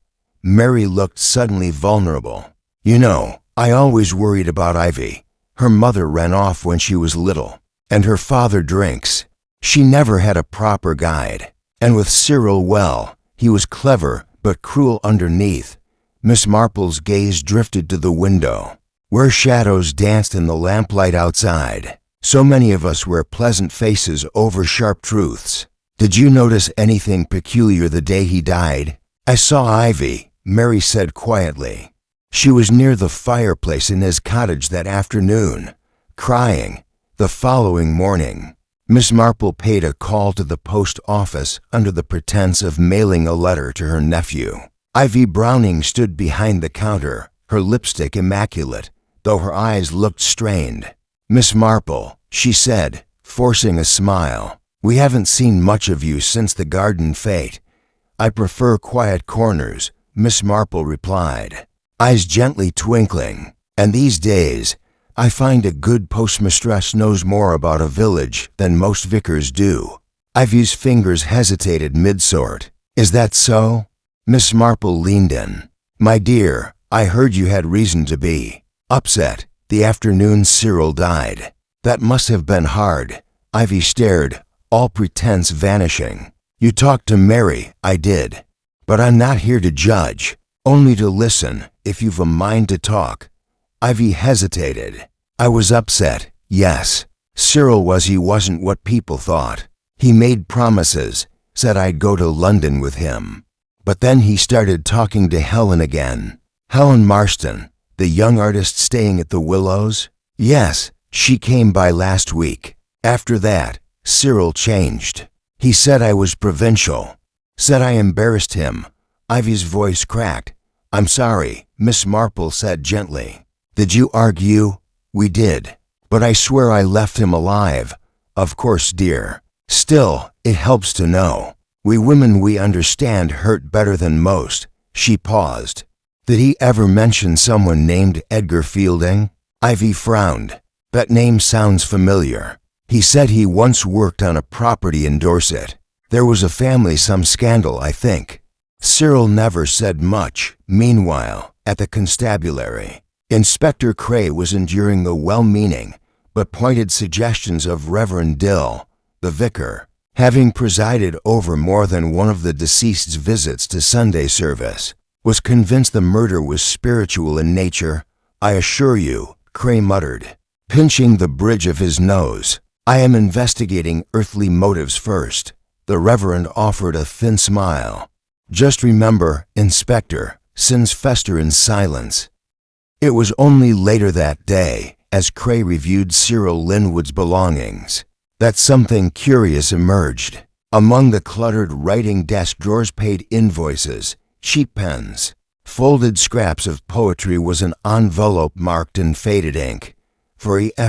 Mary looked suddenly vulnerable. "You know, I always worried about Ivy. Her mother ran off when she was little, and her father drinks. She never had a proper guide. And with Cyril, well, he was clever but cruel underneath." Miss Marple's gaze drifted to the window, where shadows danced in the lamplight outside. "So many of us wear pleasant faces over sharp truths. Did you notice anything peculiar the day he died?" "I saw Ivy," Mary said quietly. "She was near the fireplace in his cottage that afternoon, crying. The following morning, Miss Marple paid a call to the post office under the pretense of mailing a letter to her nephew. Ivy Browning stood behind the counter, her lipstick immaculate, though her eyes looked strained. "Miss Marple," she said, forcing a smile, "we haven't seen much of you since the garden fete." "I prefer quiet corners," Miss Marple replied, eyes gently twinkling. "And these days, I find a good postmistress knows more about a village than most vicars do." Ivy's fingers hesitated mid-sort. "Is that so?" Miss Marple leaned in. "My dear, I heard you had reason to be upset. The afternoon Cyril died. That must have been hard. Ivy stared, all pretense vanishing. You talked to Mary, I did. But I'm not here to judge, only to listen, if you've a mind to talk. Ivy hesitated. I was upset, yes. Cyril he wasn't what people thought. He made promises, said I'd go to London with him. But then he started talking to Helen again. Helen Marston, the young artist staying at the Willows? Yes, she came by last week. After that, Cyril changed. He said I was provincial. Said I embarrassed him. Ivy's voice cracked. I'm sorry, Miss Marple said gently. Did you argue? We did. But I swear I left him alive. Of course, dear. Still, it helps to know. We women we understand hurt better than most. She paused. Did he ever mention someone named Edgar Fielding? Ivy frowned. That name sounds familiar. He said he once worked on a property in Dorset. There was a some scandal, I think. Cyril never said much. Meanwhile, at the constabulary, Inspector Cray was enduring the well-meaning but pointed suggestions of Reverend Dill, the vicar, having presided over more than one of the deceased's visits to Sunday service, was convinced the murder was spiritual in nature. I assure you, Cray muttered, pinching the bridge of his nose. I am investigating earthly motives first. The Reverend offered a thin smile. Just remember, Inspector, sins fester in silence. It was only later that day, as Cray reviewed Cyril Linwood's belongings, that something curious emerged. Among the cluttered writing desk drawers, paid invoices, cheap pens, folded scraps of poetry was an envelope marked in faded ink.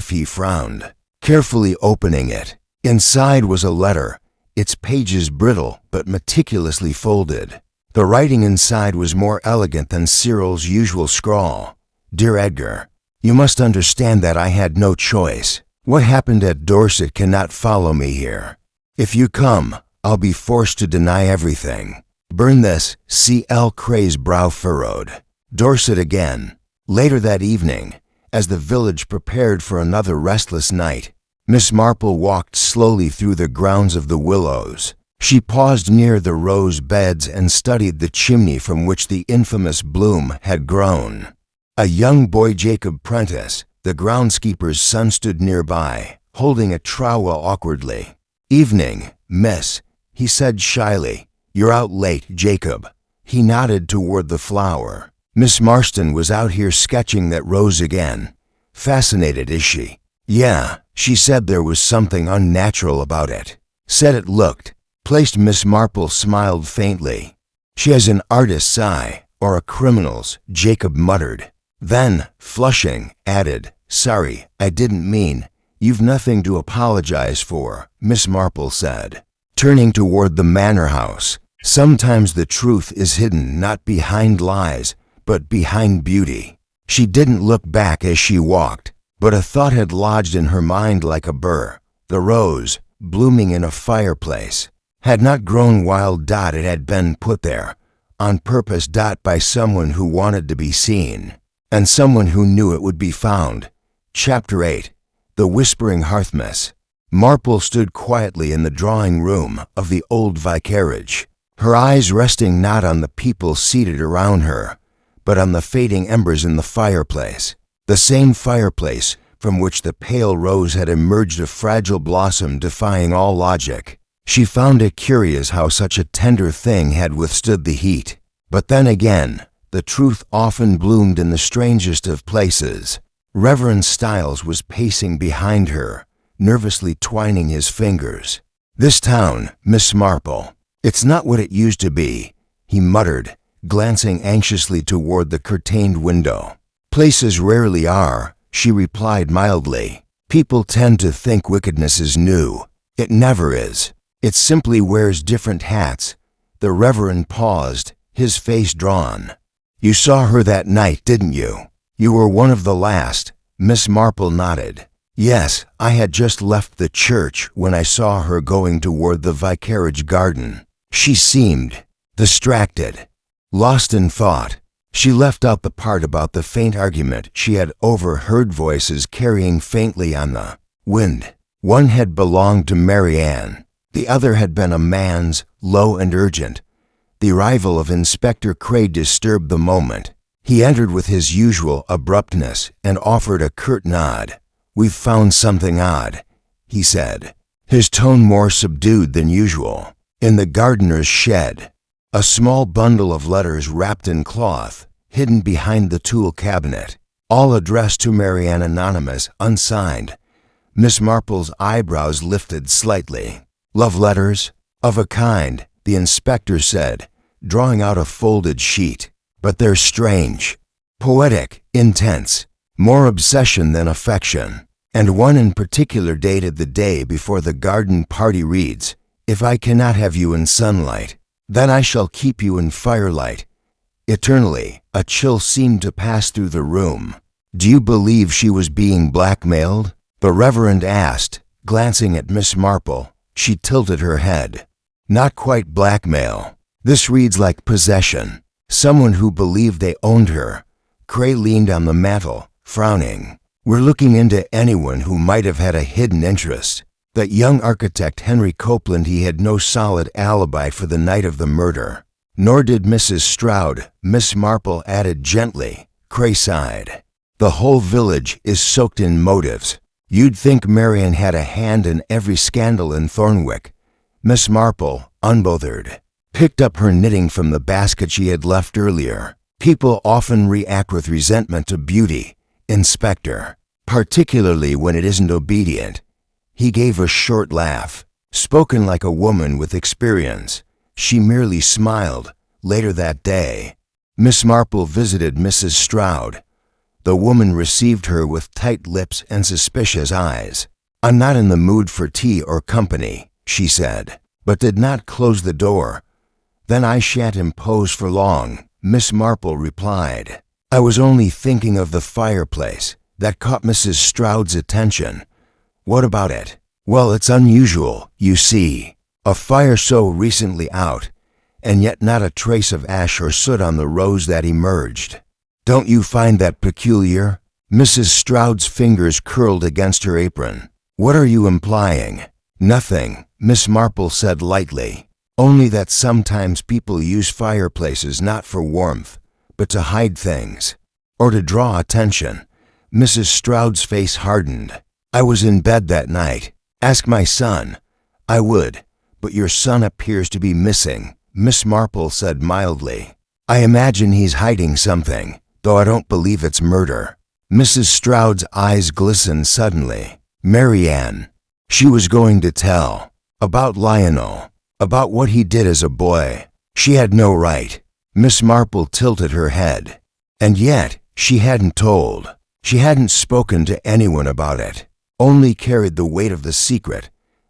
He frowned, carefully opening it. Inside was a letter, its pages brittle but meticulously folded. The writing inside was more elegant than Cyril's usual scrawl. Dear Edgar, you must understand that I had no choice. What happened at Dorset cannot follow me here. If you come, I'll be forced to deny everything. Burn this. C.L. Cray's brow furrowed. Dorset again. Later that evening, as the village prepared for another restless night, Miss Marple walked slowly through the grounds of the Willows. She paused near the rose beds and studied the chimney from which the infamous bloom had grown. A young boy, Jacob Prentice, the groundskeeper's son, stood nearby, holding a trowel awkwardly. Evening, miss, he said shyly. You're out late, Jacob. He nodded toward the flower. Miss Marston was out here sketching that rose again. Fascinated, is she? Yeah, she said there was something unnatural about it. Said it looked. Placed. Miss Marple smiled faintly. She has an artist's eye, or a criminal's, Jacob muttered. Then, flushing, added, sorry, I didn't mean. You've nothing to apologize for, Miss Marple said, turning toward the manor house. Sometimes the truth is hidden not behind lies, but behind beauty. She didn't look back as she walked, but a thought had lodged in her mind like a burr. The rose, blooming in a fireplace, had not grown wild. It had been put there, on purpose. By someone who wanted to be seen, and someone who knew it would be found. Chapter 8. The Whispering Hearth. Miss Marple stood quietly in the drawing room of the old vicarage, her eyes resting not on the people seated around her, but on the fading embers in the fireplace, the same fireplace from which the pale rose had emerged, a fragile blossom defying all logic. She found it curious how such a tender thing had withstood the heat. But then again, the truth often bloomed in the strangest of places. Reverend Styles was pacing behind her, nervously twining his fingers. This town, Miss Marple, it's not what it used to be, he muttered, glancing anxiously toward the curtained window. Places rarely are, she replied mildly. People tend to think wickedness is new. It never is. It simply wears different hats. The Reverend paused, his face drawn. You saw her that night, didn't you? You were one of the last. Miss Marple nodded. Yes, I had just left the church when I saw her going toward the vicarage garden. She seemed distracted, lost in thought. She left out the part about the faint argument she had overheard voices carrying faintly on the wind. One had belonged to Marianne. The other had been a man's, low and urgent. The arrival of Inspector Cray disturbed the moment. He entered with his usual abruptness and offered a curt nod. "We've found something odd," he said, his tone more subdued than usual. "In the gardener's shed." A small bundle of letters wrapped in cloth, hidden behind the tool cabinet, all addressed to Marianne, anonymous, unsigned. Miss Marple's eyebrows lifted slightly. "Love letters? Of a kind," the inspector said, drawing out a folded sheet. "But they're strange. Poetic, intense, more obsession than affection. And one in particular dated the day before the garden party reads, 'If I cannot have you in sunlight, then I shall keep you in firelight.' Eternally, a chill seemed to pass through the room. "Do you believe she was being blackmailed?" the Reverend asked, glancing at Miss Marple. She tilted her head. "Not quite blackmail. This reads like possession. Someone who believed they owned her." Cray leaned on the mantel, frowning. "We're looking into anyone who might have had a hidden interest. That young architect Henry Copeland, he had no solid alibi for the night of the murder. Nor did Mrs. Stroud," Miss Marple added gently. Cray sighed. "The whole village is soaked in motives. You'd think Marian had a hand in every scandal in Thornwick." Miss Marple, unbothered, picked up her knitting from the basket she had left earlier. "People often react with resentment to beauty, Inspector, particularly when it isn't obedient." He gave a short laugh, spoken like a woman with experience. She merely smiled. Later that day, Miss Marple visited Mrs. Stroud. The woman received her with tight lips and suspicious eyes. "I'm not in the mood for tea or company," she said, but did not close the door. "Then I shan't impose for long," Miss Marple replied. "I was only thinking of the fireplace. That caught Mrs. Stroud's attention." "What about it?" "Well, it's unusual, you see. A fire so recently out, and yet not a trace of ash or soot on the rose that emerged. Don't you find that peculiar?" Mrs. Stroud's fingers curled against her apron. "What are you implying?" "Nothing," Miss Marple said lightly. "Only that sometimes people use fireplaces not for warmth, but to hide things, or to draw attention." Mrs. Stroud's face hardened. "I was in bed that night. Ask my son." "I would, but your son appears to be missing," Miss Marple said mildly. "I imagine he's hiding something, though I don't believe it's murder." Mrs. Stroud's eyes glistened suddenly. Marianne. She was going to tell. About Lionel. About what he did as a boy. She had no right. Miss Marple tilted her head. And yet, she hadn't told. She hadn't spoken to anyone about it. Only carried the weight of the secret.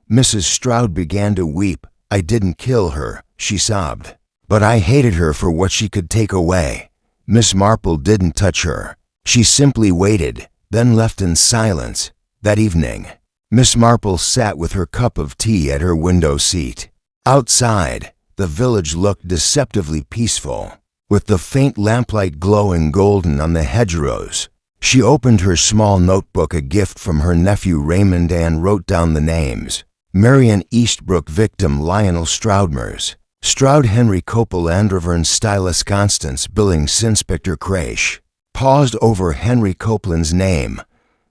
Mrs. Stroud began to weep. "I didn't kill her," she sobbed. "But I hated her for what she could take away." Miss Marple didn't touch her. She simply waited, then left in silence. That evening, Miss Marple sat with her cup of tea at her window seat. Outside, the village looked deceptively peaceful, with the faint lamplight glowing golden on the hedgerows. She opened her small notebook, a gift from her nephew Raymond, and wrote down the names. Marian Eastbrook, victim Lionel Stroudmers. Stroud Henry Copeland, Reverend Stylus Constance, Billings Inspector Crash. Paused over Henry Copeland's name.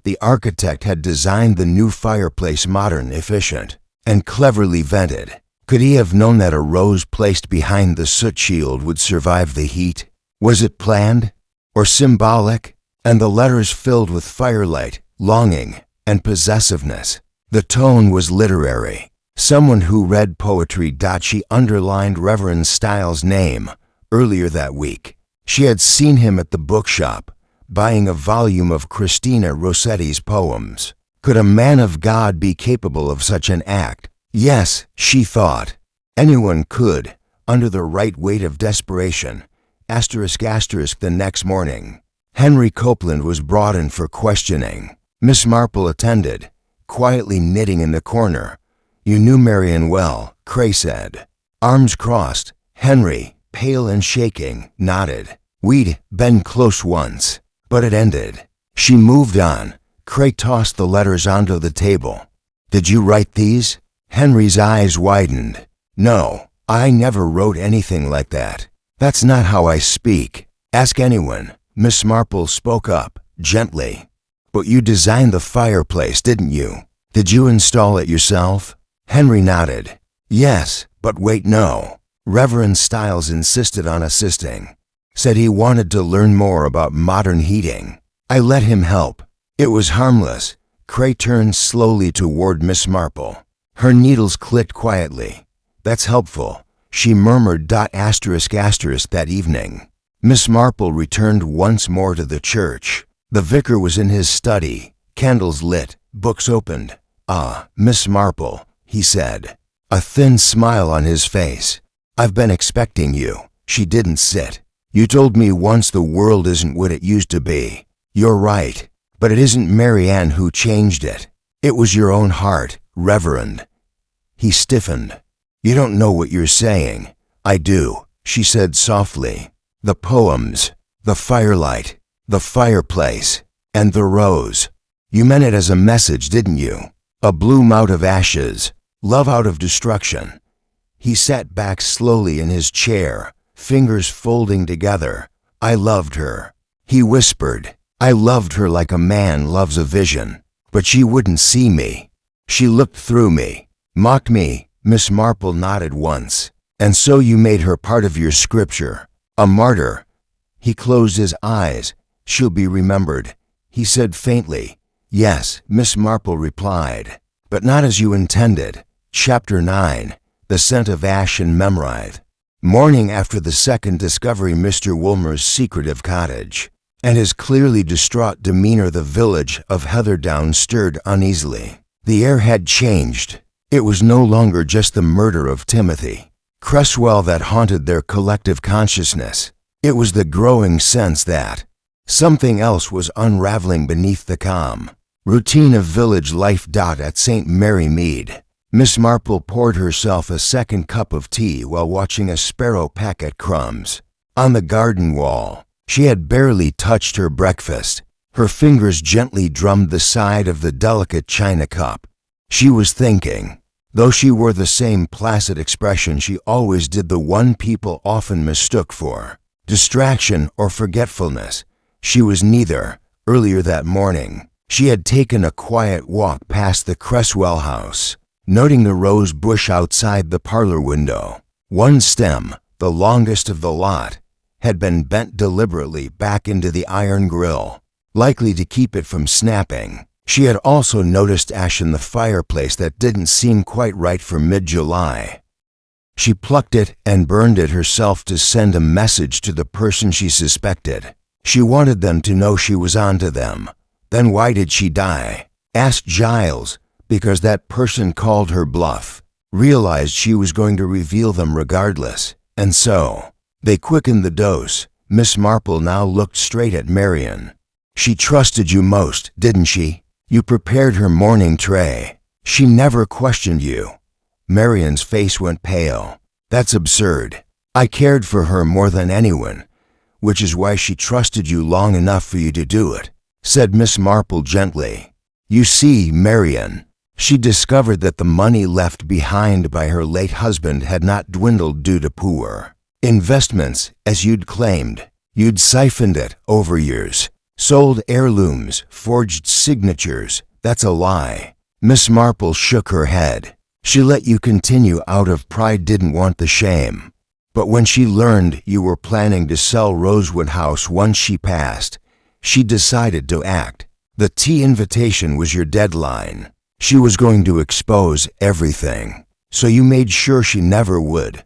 The architect had designed the new fireplace modern, efficient, and cleverly vented. Could he have known that a rose placed behind the soot shield would survive the heat? Was it planned or symbolic? And the letters filled with firelight, longing, and possessiveness. The tone was literary. Someone who read poetry. She underlined Reverend Styles' name. Earlier that week, she had seen him at the bookshop, buying a volume of Christina Rossetti's poems. Could a man of God be capable of such an act? Yes, she thought. Anyone could, under the right weight of desperation. **** The next morning, Henry Copeland was brought in for questioning. Miss Marple attended, quietly knitting in the corner. "You knew Marian well," Cray said. Arms crossed, Henry, pale and shaking, nodded. We'd been close once, but it ended. She moved on. Cray tossed the letters onto the table. Did you write these? Henry's eyes widened. No, I never wrote anything like that. That's not how I speak. Ask anyone. Miss Marple spoke up, gently. But you designed the fireplace, didn't you? Did you install it yourself? Henry nodded. Yes, but wait, no. Reverend Stiles insisted on assisting. Said he wanted to learn more about modern heating. I let him help. It was harmless. Cray turned slowly toward Miss Marple. Her needles clicked quietly. That's helpful, she murmured. That evening, Miss Marple returned once more to the church. The vicar was in his study, candles lit, books opened. Ah, Miss Marple, he said, a thin smile on his face. I've been expecting you. She didn't sit. You told me once the world isn't what it used to be. You're right, but it isn't Mary Ann who changed it. It was your own heart, Reverend. He stiffened. You don't know what you're saying. I do, she said softly. The poems, the firelight, the fireplace, and the rose. You meant it as a message, didn't you? A bloom out of ashes, love out of destruction. He sat back slowly in his chair, fingers folding together. I loved her. He whispered. I loved her like a man loves a vision. But she wouldn't see me. She looked through me, mocked me. Miss Marple nodded once. And so you made her part of your scripture. A martyr. He closed his eyes. She'll be remembered, he said faintly. Yes, Miss Marple replied. But not as you intended. Chapter 9. The Scent of Ash and Memoride. Morning after the second discovery, Mr. Woolmer's secretive cottage, and his clearly distraught demeanor, the village of Heatherdown stirred uneasily. The air had changed. It was no longer just the murder of Timothy Cresswell that haunted their collective consciousness. It was the growing sense that something else was unraveling beneath the calm routine of village life. At St. Mary Mead, Miss Marple poured herself a second cup of tea while watching a sparrow peck at crumbs on the garden wall. She had barely touched her breakfast. Her fingers gently drummed the side of the delicate china cup. She was thinking. Though she wore the same placid expression, she always did, the one people often mistook for distraction or forgetfulness. She was neither. Earlier that morning, she had taken a quiet walk past the Cresswell house, noting the rose bush outside the parlor window. One stem, the longest of the lot, had been bent deliberately back into the iron grill, likely to keep it from snapping. She had also noticed ash in the fireplace that didn't seem quite right for mid-July. She plucked it and burned it herself to send a message to the person she suspected. She wanted them to know she was onto them. Then why did she die? Asked Giles, because that person called her bluff, realized she was going to reveal them regardless, and so they quickened the dose. Miss Marple now looked straight at Marian. She trusted you most, didn't she? You prepared her morning tray. She never questioned you. Marian's face went pale. That's absurd. I cared for her more than anyone, which is why she trusted you long enough for you to do it, said Miss Marple gently. You see, Marian, she discovered that the money left behind by her late husband had not dwindled due to poor investments, as you'd claimed. You'd siphoned it over years. Sold heirlooms, forged signatures. That's a lie. Miss Marple shook her head. She let you continue out of pride, didn't want the shame. But when she learned you were planning to sell Rosewood House once she passed, she decided to act. The tea invitation was your deadline. She was going to expose everything, so you made sure she never would.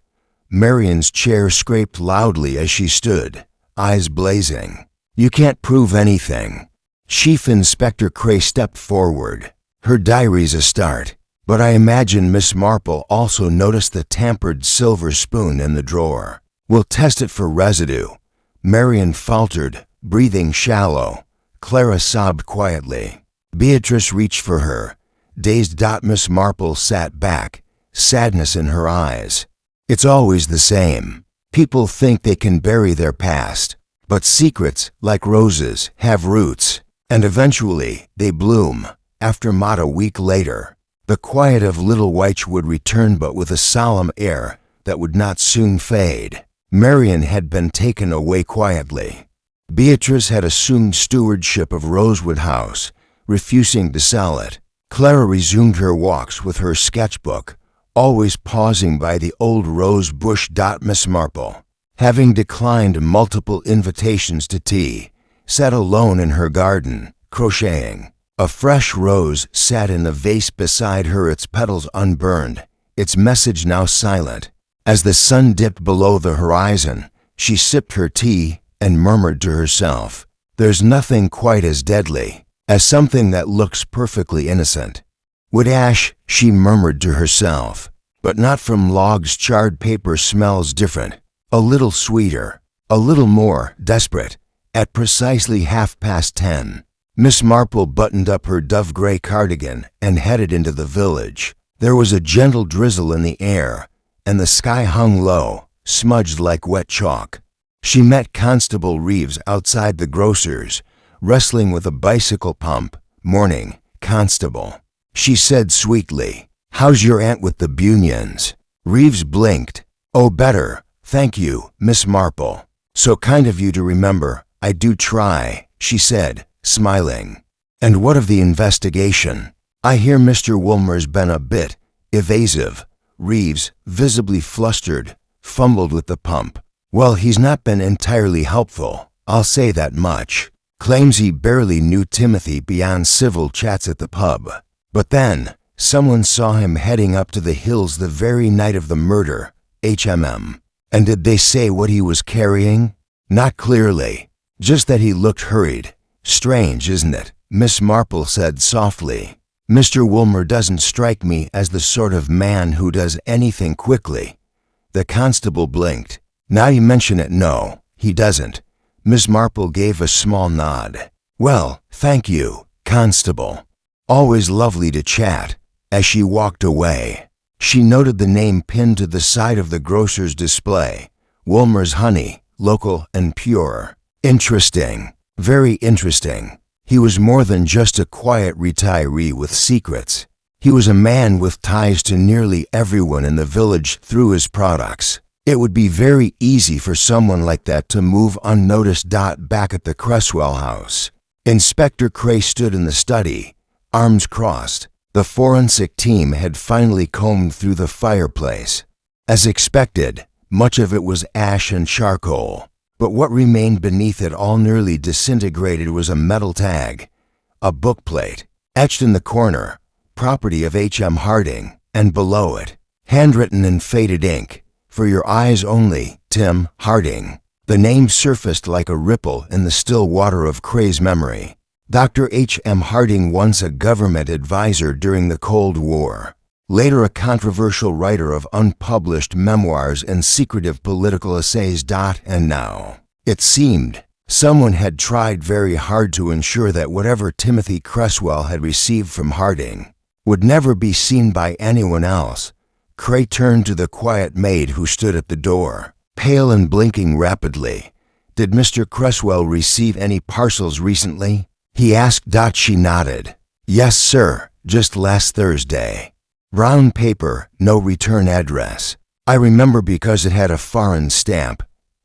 Marian's chair scraped loudly as she stood, eyes blazing. You can't prove anything. Chief Inspector Cray stepped forward. Her diary's a start, but I imagine Miss Marple also noticed the tampered silver spoon in the drawer. We'll test it for residue. Marian faltered, breathing shallow. Clara sobbed quietly. Beatrice reached for her. Dazed. Miss Marple sat back, sadness in her eyes. It's always the same. People think they can bury their past, But secrets, like roses, have roots, and eventually they bloom. After Maud a week later, the quiet of Little Wych would return, but with a solemn air that would not soon fade. Marian had been taken away quietly. Beatrice had assumed stewardship of Rosewood House, refusing to sell it. Clara resumed her walks with her sketchbook, always pausing by the old rose bush. Miss Marple, having declined multiple invitations to tea, sat alone in her garden, crocheting. A fresh rose sat in a vase beside her, its petals unburned, its message now silent. As the sun dipped below the horizon, she sipped her tea and murmured to herself, "There's nothing quite as deadly as something that looks perfectly innocent." Wood ash, she murmured to herself, but not from logs. Charred paper smells different, a little sweeter, a little more desperate. At precisely 10:30, Miss Marple buttoned up her dove-gray cardigan and headed into the village. There was a gentle drizzle in the air, and the sky hung low, smudged like wet chalk. She met Constable Reeves outside the grocer's, wrestling with a bicycle pump. "Morning, Constable," she said sweetly. "How's your aunt with the bunions?" Reeves blinked. "Oh, better, thank you, Miss Marple. So kind of you to remember. I do try," she said, smiling. "And what of the investigation? I hear Mr. Woolmer's been a bit evasive." Reeves, visibly flustered, fumbled with the pump. "Well, he's not been entirely helpful, I'll say that much. Claims he barely knew Timothy beyond civil chats at the pub. But then, someone saw him heading up to the hills the very night of the murder, And did they say what he was carrying?" "Not clearly. Just that he looked hurried." "Strange, isn't it?" Miss Marple said softly. "Mr. Woolmer doesn't strike me as the sort of man who does anything quickly." The constable blinked. "Now you mention it, no, he doesn't." Miss Marple gave a small nod. "Well, thank you, Constable. Always lovely to chat." As she walked away, she noted the name pinned to the side of the grocer's display. Woolmer's Honey, local and pure. Interesting, very interesting. He was more than just a quiet retiree with secrets. He was a man with ties to nearly everyone in the village through his products. It would be very easy for someone like that to move unnoticed. Back at the Cresswell house, Inspector Cray stood in the study, arms crossed. The forensic team had finally combed through the fireplace. As expected, much of it was ash and charcoal, but what remained beneath it all, nearly disintegrated, was a metal tag, a bookplate, etched in the corner, "Property of H.M. Harding," and below it, handwritten in faded ink, "For your eyes only, Tim Harding." The name surfaced like a ripple in the still water of Cray's memory. Dr. H.M. Harding, once a government advisor during the Cold War, later a controversial writer of unpublished memoirs and secretive political essays. And now, it seemed, someone had tried very hard to ensure that whatever Timothy Cresswell had received from Harding would never be seen by anyone else. Cray turned to the quiet maid who stood at the door, pale and blinking rapidly. "Did Mr. Cresswell receive any parcels recently?" he asked. She nodded. "Yes, sir, just last Thursday. Brown paper, no return address. I remember because it had a foreign stamp."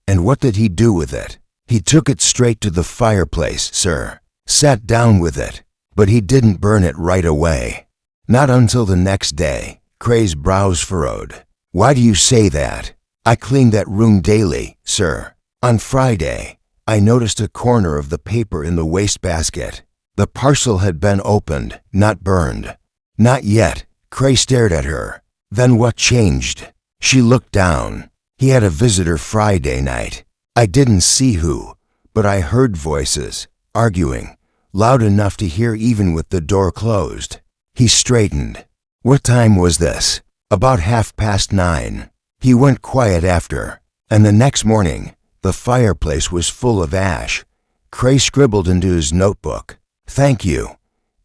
"And what did he do with it?" "He took it straight to the fireplace, sir. Sat down with it. But he didn't burn it right away. Not until the next day." Cray's brows furrowed. "Why do you say that?" "I clean that room daily, sir. On Friday, I noticed a corner of the paper in the wastebasket. The parcel had been opened, not burned." "Not yet." Cray stared at her. "Then what changed?" She looked down. "He had a visitor Friday night. I didn't see who, but I heard voices, arguing, loud enough to hear even with the door closed." He straightened. "What time was this?" "About 9:30. He went quiet after, and the next morning, the fireplace was full of ash." Cray scribbled into his notebook, "Thank you."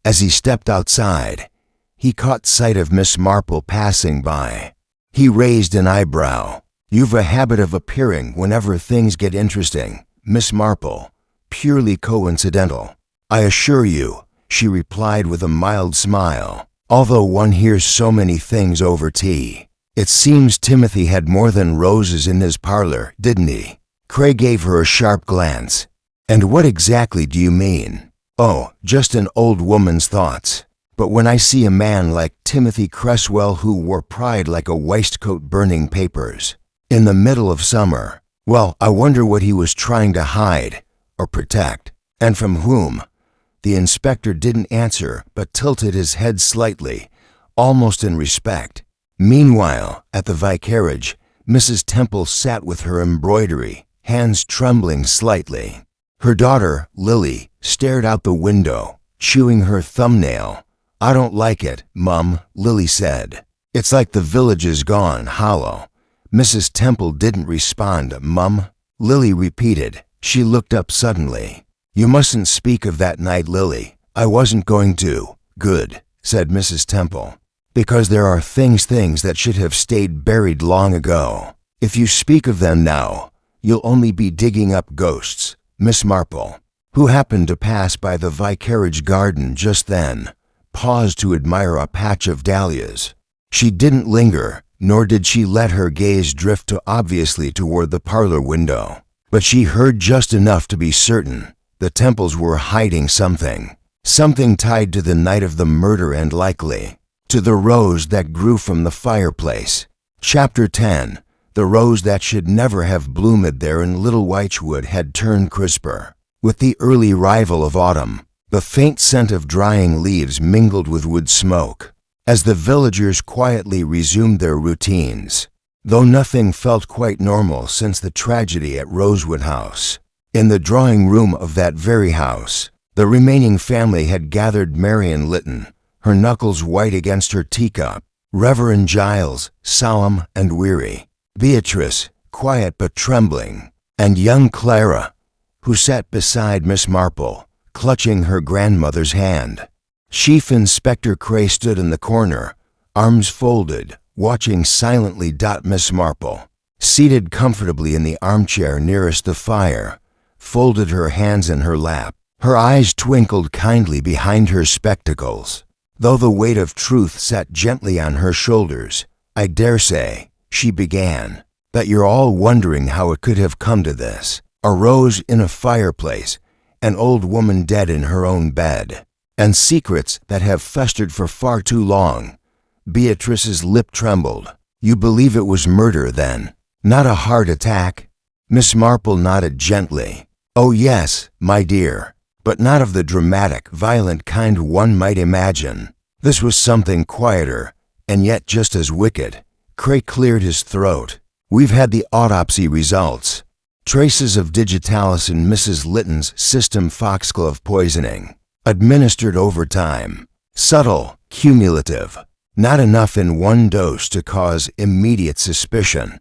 As he stepped outside, he caught sight of Miss Marple passing by. He raised an eyebrow. "You've a habit of appearing whenever things get interesting, Miss Marple. Purely coincidental. I assure you, she replied with a mild smile. Although one hears so many things over tea. It seems Timothy had more than roses in his parlor, didn't he? Cray gave her a sharp glance. And what exactly do you mean? Oh, just an old woman's thoughts. But when I see a man like Timothy Cresswell who wore pride like a waistcoat burning papers, in the middle of summer, well, I wonder what he was trying to hide, or protect, and from whom. The inspector didn't answer, but tilted his head slightly, almost in respect. Meanwhile, at the vicarage, Mrs. Temple sat with her embroidery, hands trembling slightly. Her daughter, Lily, stared out the window, chewing her thumbnail. I don't like it, Mum, Lily said. It's like the village is gone hollow. Mrs. Temple didn't respond. Mum, Lily repeated. She looked up suddenly. You mustn't speak of that night, Lily. I wasn't going to. Good, said Mrs. Temple. Because there are things that should have stayed buried long ago. If you speak of them now, you'll only be digging up ghosts. Miss Marple, who happened to pass by the vicarage garden just then, paused to admire a patch of dahlias. She didn't linger, nor did she let her gaze drift too obviously toward the parlor window. But she heard just enough to be certain the Temples were hiding something. Something tied to the night of the murder and likely to the rose that grew from the fireplace. Chapter 10. The rose that should never have bloomed there in Little Wychwood had turned crisper. With the early arrival of autumn, the faint scent of drying leaves mingled with wood smoke, as the villagers quietly resumed their routines, though nothing felt quite normal since the tragedy at Rosewood House. In the drawing room of that very house, the remaining family had gathered. Marian Lytton, her knuckles white against her teacup, Reverend Giles, solemn and weary, Beatrice, quiet but trembling, and young Clara, who sat beside Miss Marple, clutching her grandmother's hand. Chief Inspector Cray stood in the corner, arms folded, watching silently. Miss Marple, seated comfortably in the armchair nearest the fire, folded her hands in her lap. Her eyes twinkled kindly behind her spectacles, though the weight of truth sat gently on her shoulders. I dare say, she began, that you're all wondering how it could have come to this. A rose in a fireplace, an old woman dead in her own bed, and secrets that have festered for far too long. Beatrice's lip trembled. You believe it was murder, then? Not a heart attack? Miss Marple nodded gently. Oh yes, my dear, but not of the dramatic, violent kind one might imagine. This was something quieter, and yet just as wicked. Cray cleared his throat. We've had the autopsy results. Traces of digitalis in Mrs. Lytton's system, foxglove poisoning. Administered over time. Subtle, cumulative. Not enough in one dose to cause immediate suspicion.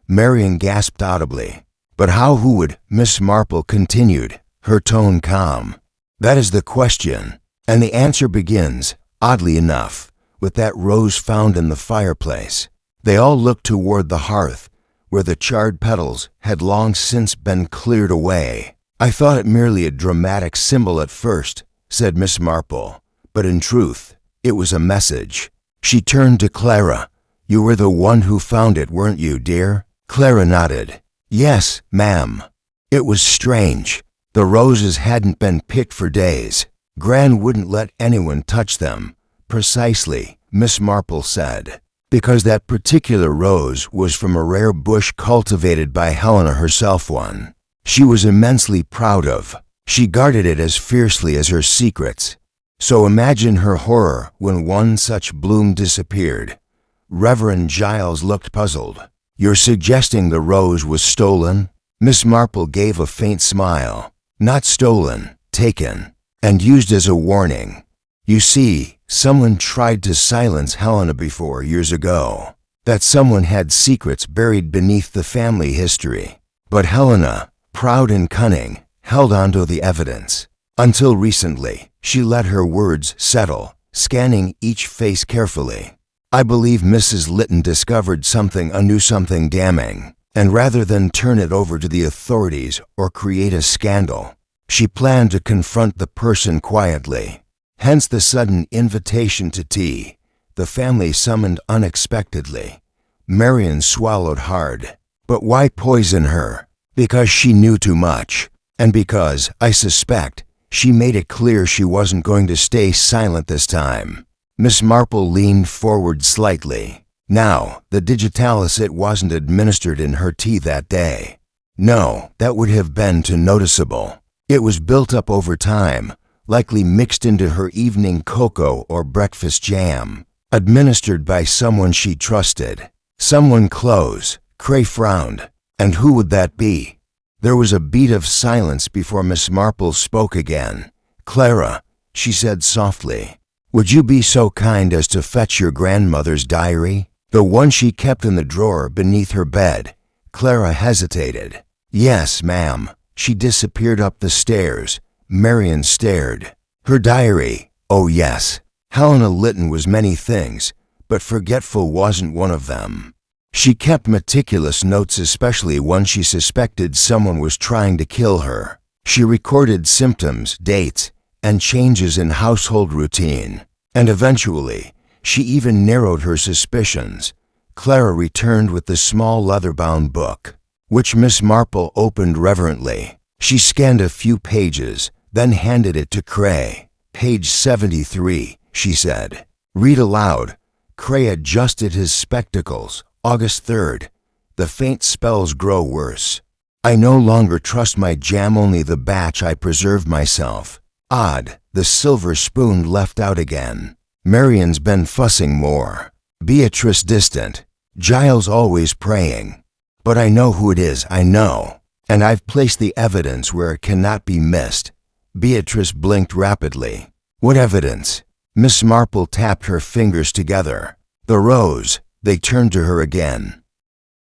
Marian gasped audibly. But how? Who would? Miss Marple continued, her tone calm. That is the question, and the answer begins, oddly enough, with that rose found in the fireplace. They all looked toward the hearth, where the charred petals had long since been cleared away. I thought it merely a dramatic symbol at first, said Miss Marple, but in truth, it was a message. She turned to Clara. You were the one who found it, weren't you, dear? Clara nodded. Yes, ma'am. It was strange. The roses hadn't been picked for days. Gran wouldn't let anyone touch them. Precisely, Miss Marple said, because that particular rose was from a rare bush cultivated by Helena herself, one she was immensely proud of. She guarded it as fiercely as her secrets. So imagine her horror when one such bloom disappeared. Reverend Giles looked puzzled. You're suggesting the rose was stolen? Miss Marple gave a faint smile. Not stolen, taken, and used as a warning. You see, someone tried to silence Helena before years ago. That someone had secrets buried beneath the family history. But Helena, proud and cunning, held onto the evidence. Until recently, she let her words settle, scanning each face carefully. I believe Mrs. Lytton discovered something, knew something damning, And rather than turn it over to the authorities or create a scandal, she planned to confront the person quietly. Hence the sudden invitation to tea, the family summoned unexpectedly. Marion swallowed hard. But why poison her? Because she knew too much. And because, I suspect, she made it clear she wasn't going to stay silent this time. Miss Marple leaned forward slightly. Now, the digitalis, it wasn't administered in her tea that day. No, that would have been too noticeable. It was built up over time, likely mixed into her evening cocoa or breakfast jam, administered by someone she trusted. Someone close. Cray frowned. And who would that be? There was a beat of silence before Miss Marple spoke again. "Clara," she said softly, "would you be so kind as to fetch your grandmother's diary? The one she kept in the drawer beneath her bed." Clara hesitated. "Yes, ma'am." She disappeared up the stairs. Marion stared. Her diary? Oh yes. Helena Lytton was many things, but forgetful wasn't one of them. She kept meticulous notes, especially when she suspected someone was trying to kill her. She recorded symptoms, dates, and changes in household routine. And eventually, she even narrowed her suspicions. Clara returned with the small leather-bound book, which Miss Marple opened reverently. She scanned a few pages, then handed it to Cray. "Page 73, she said. "Read aloud." Cray adjusted his spectacles. August 3rd. "The faint spells grow worse. I no longer trust my jam, only the batch I preserve myself. Odd, the silver spoon left out again. Marion's been fussing more. Beatrice distant. Giles always praying. But I know who it is, I know. And I've placed the evidence where it cannot be missed." Beatrice blinked rapidly. "What evidence?" Miss Marple tapped her fingers together. "The rose." They turned to her again.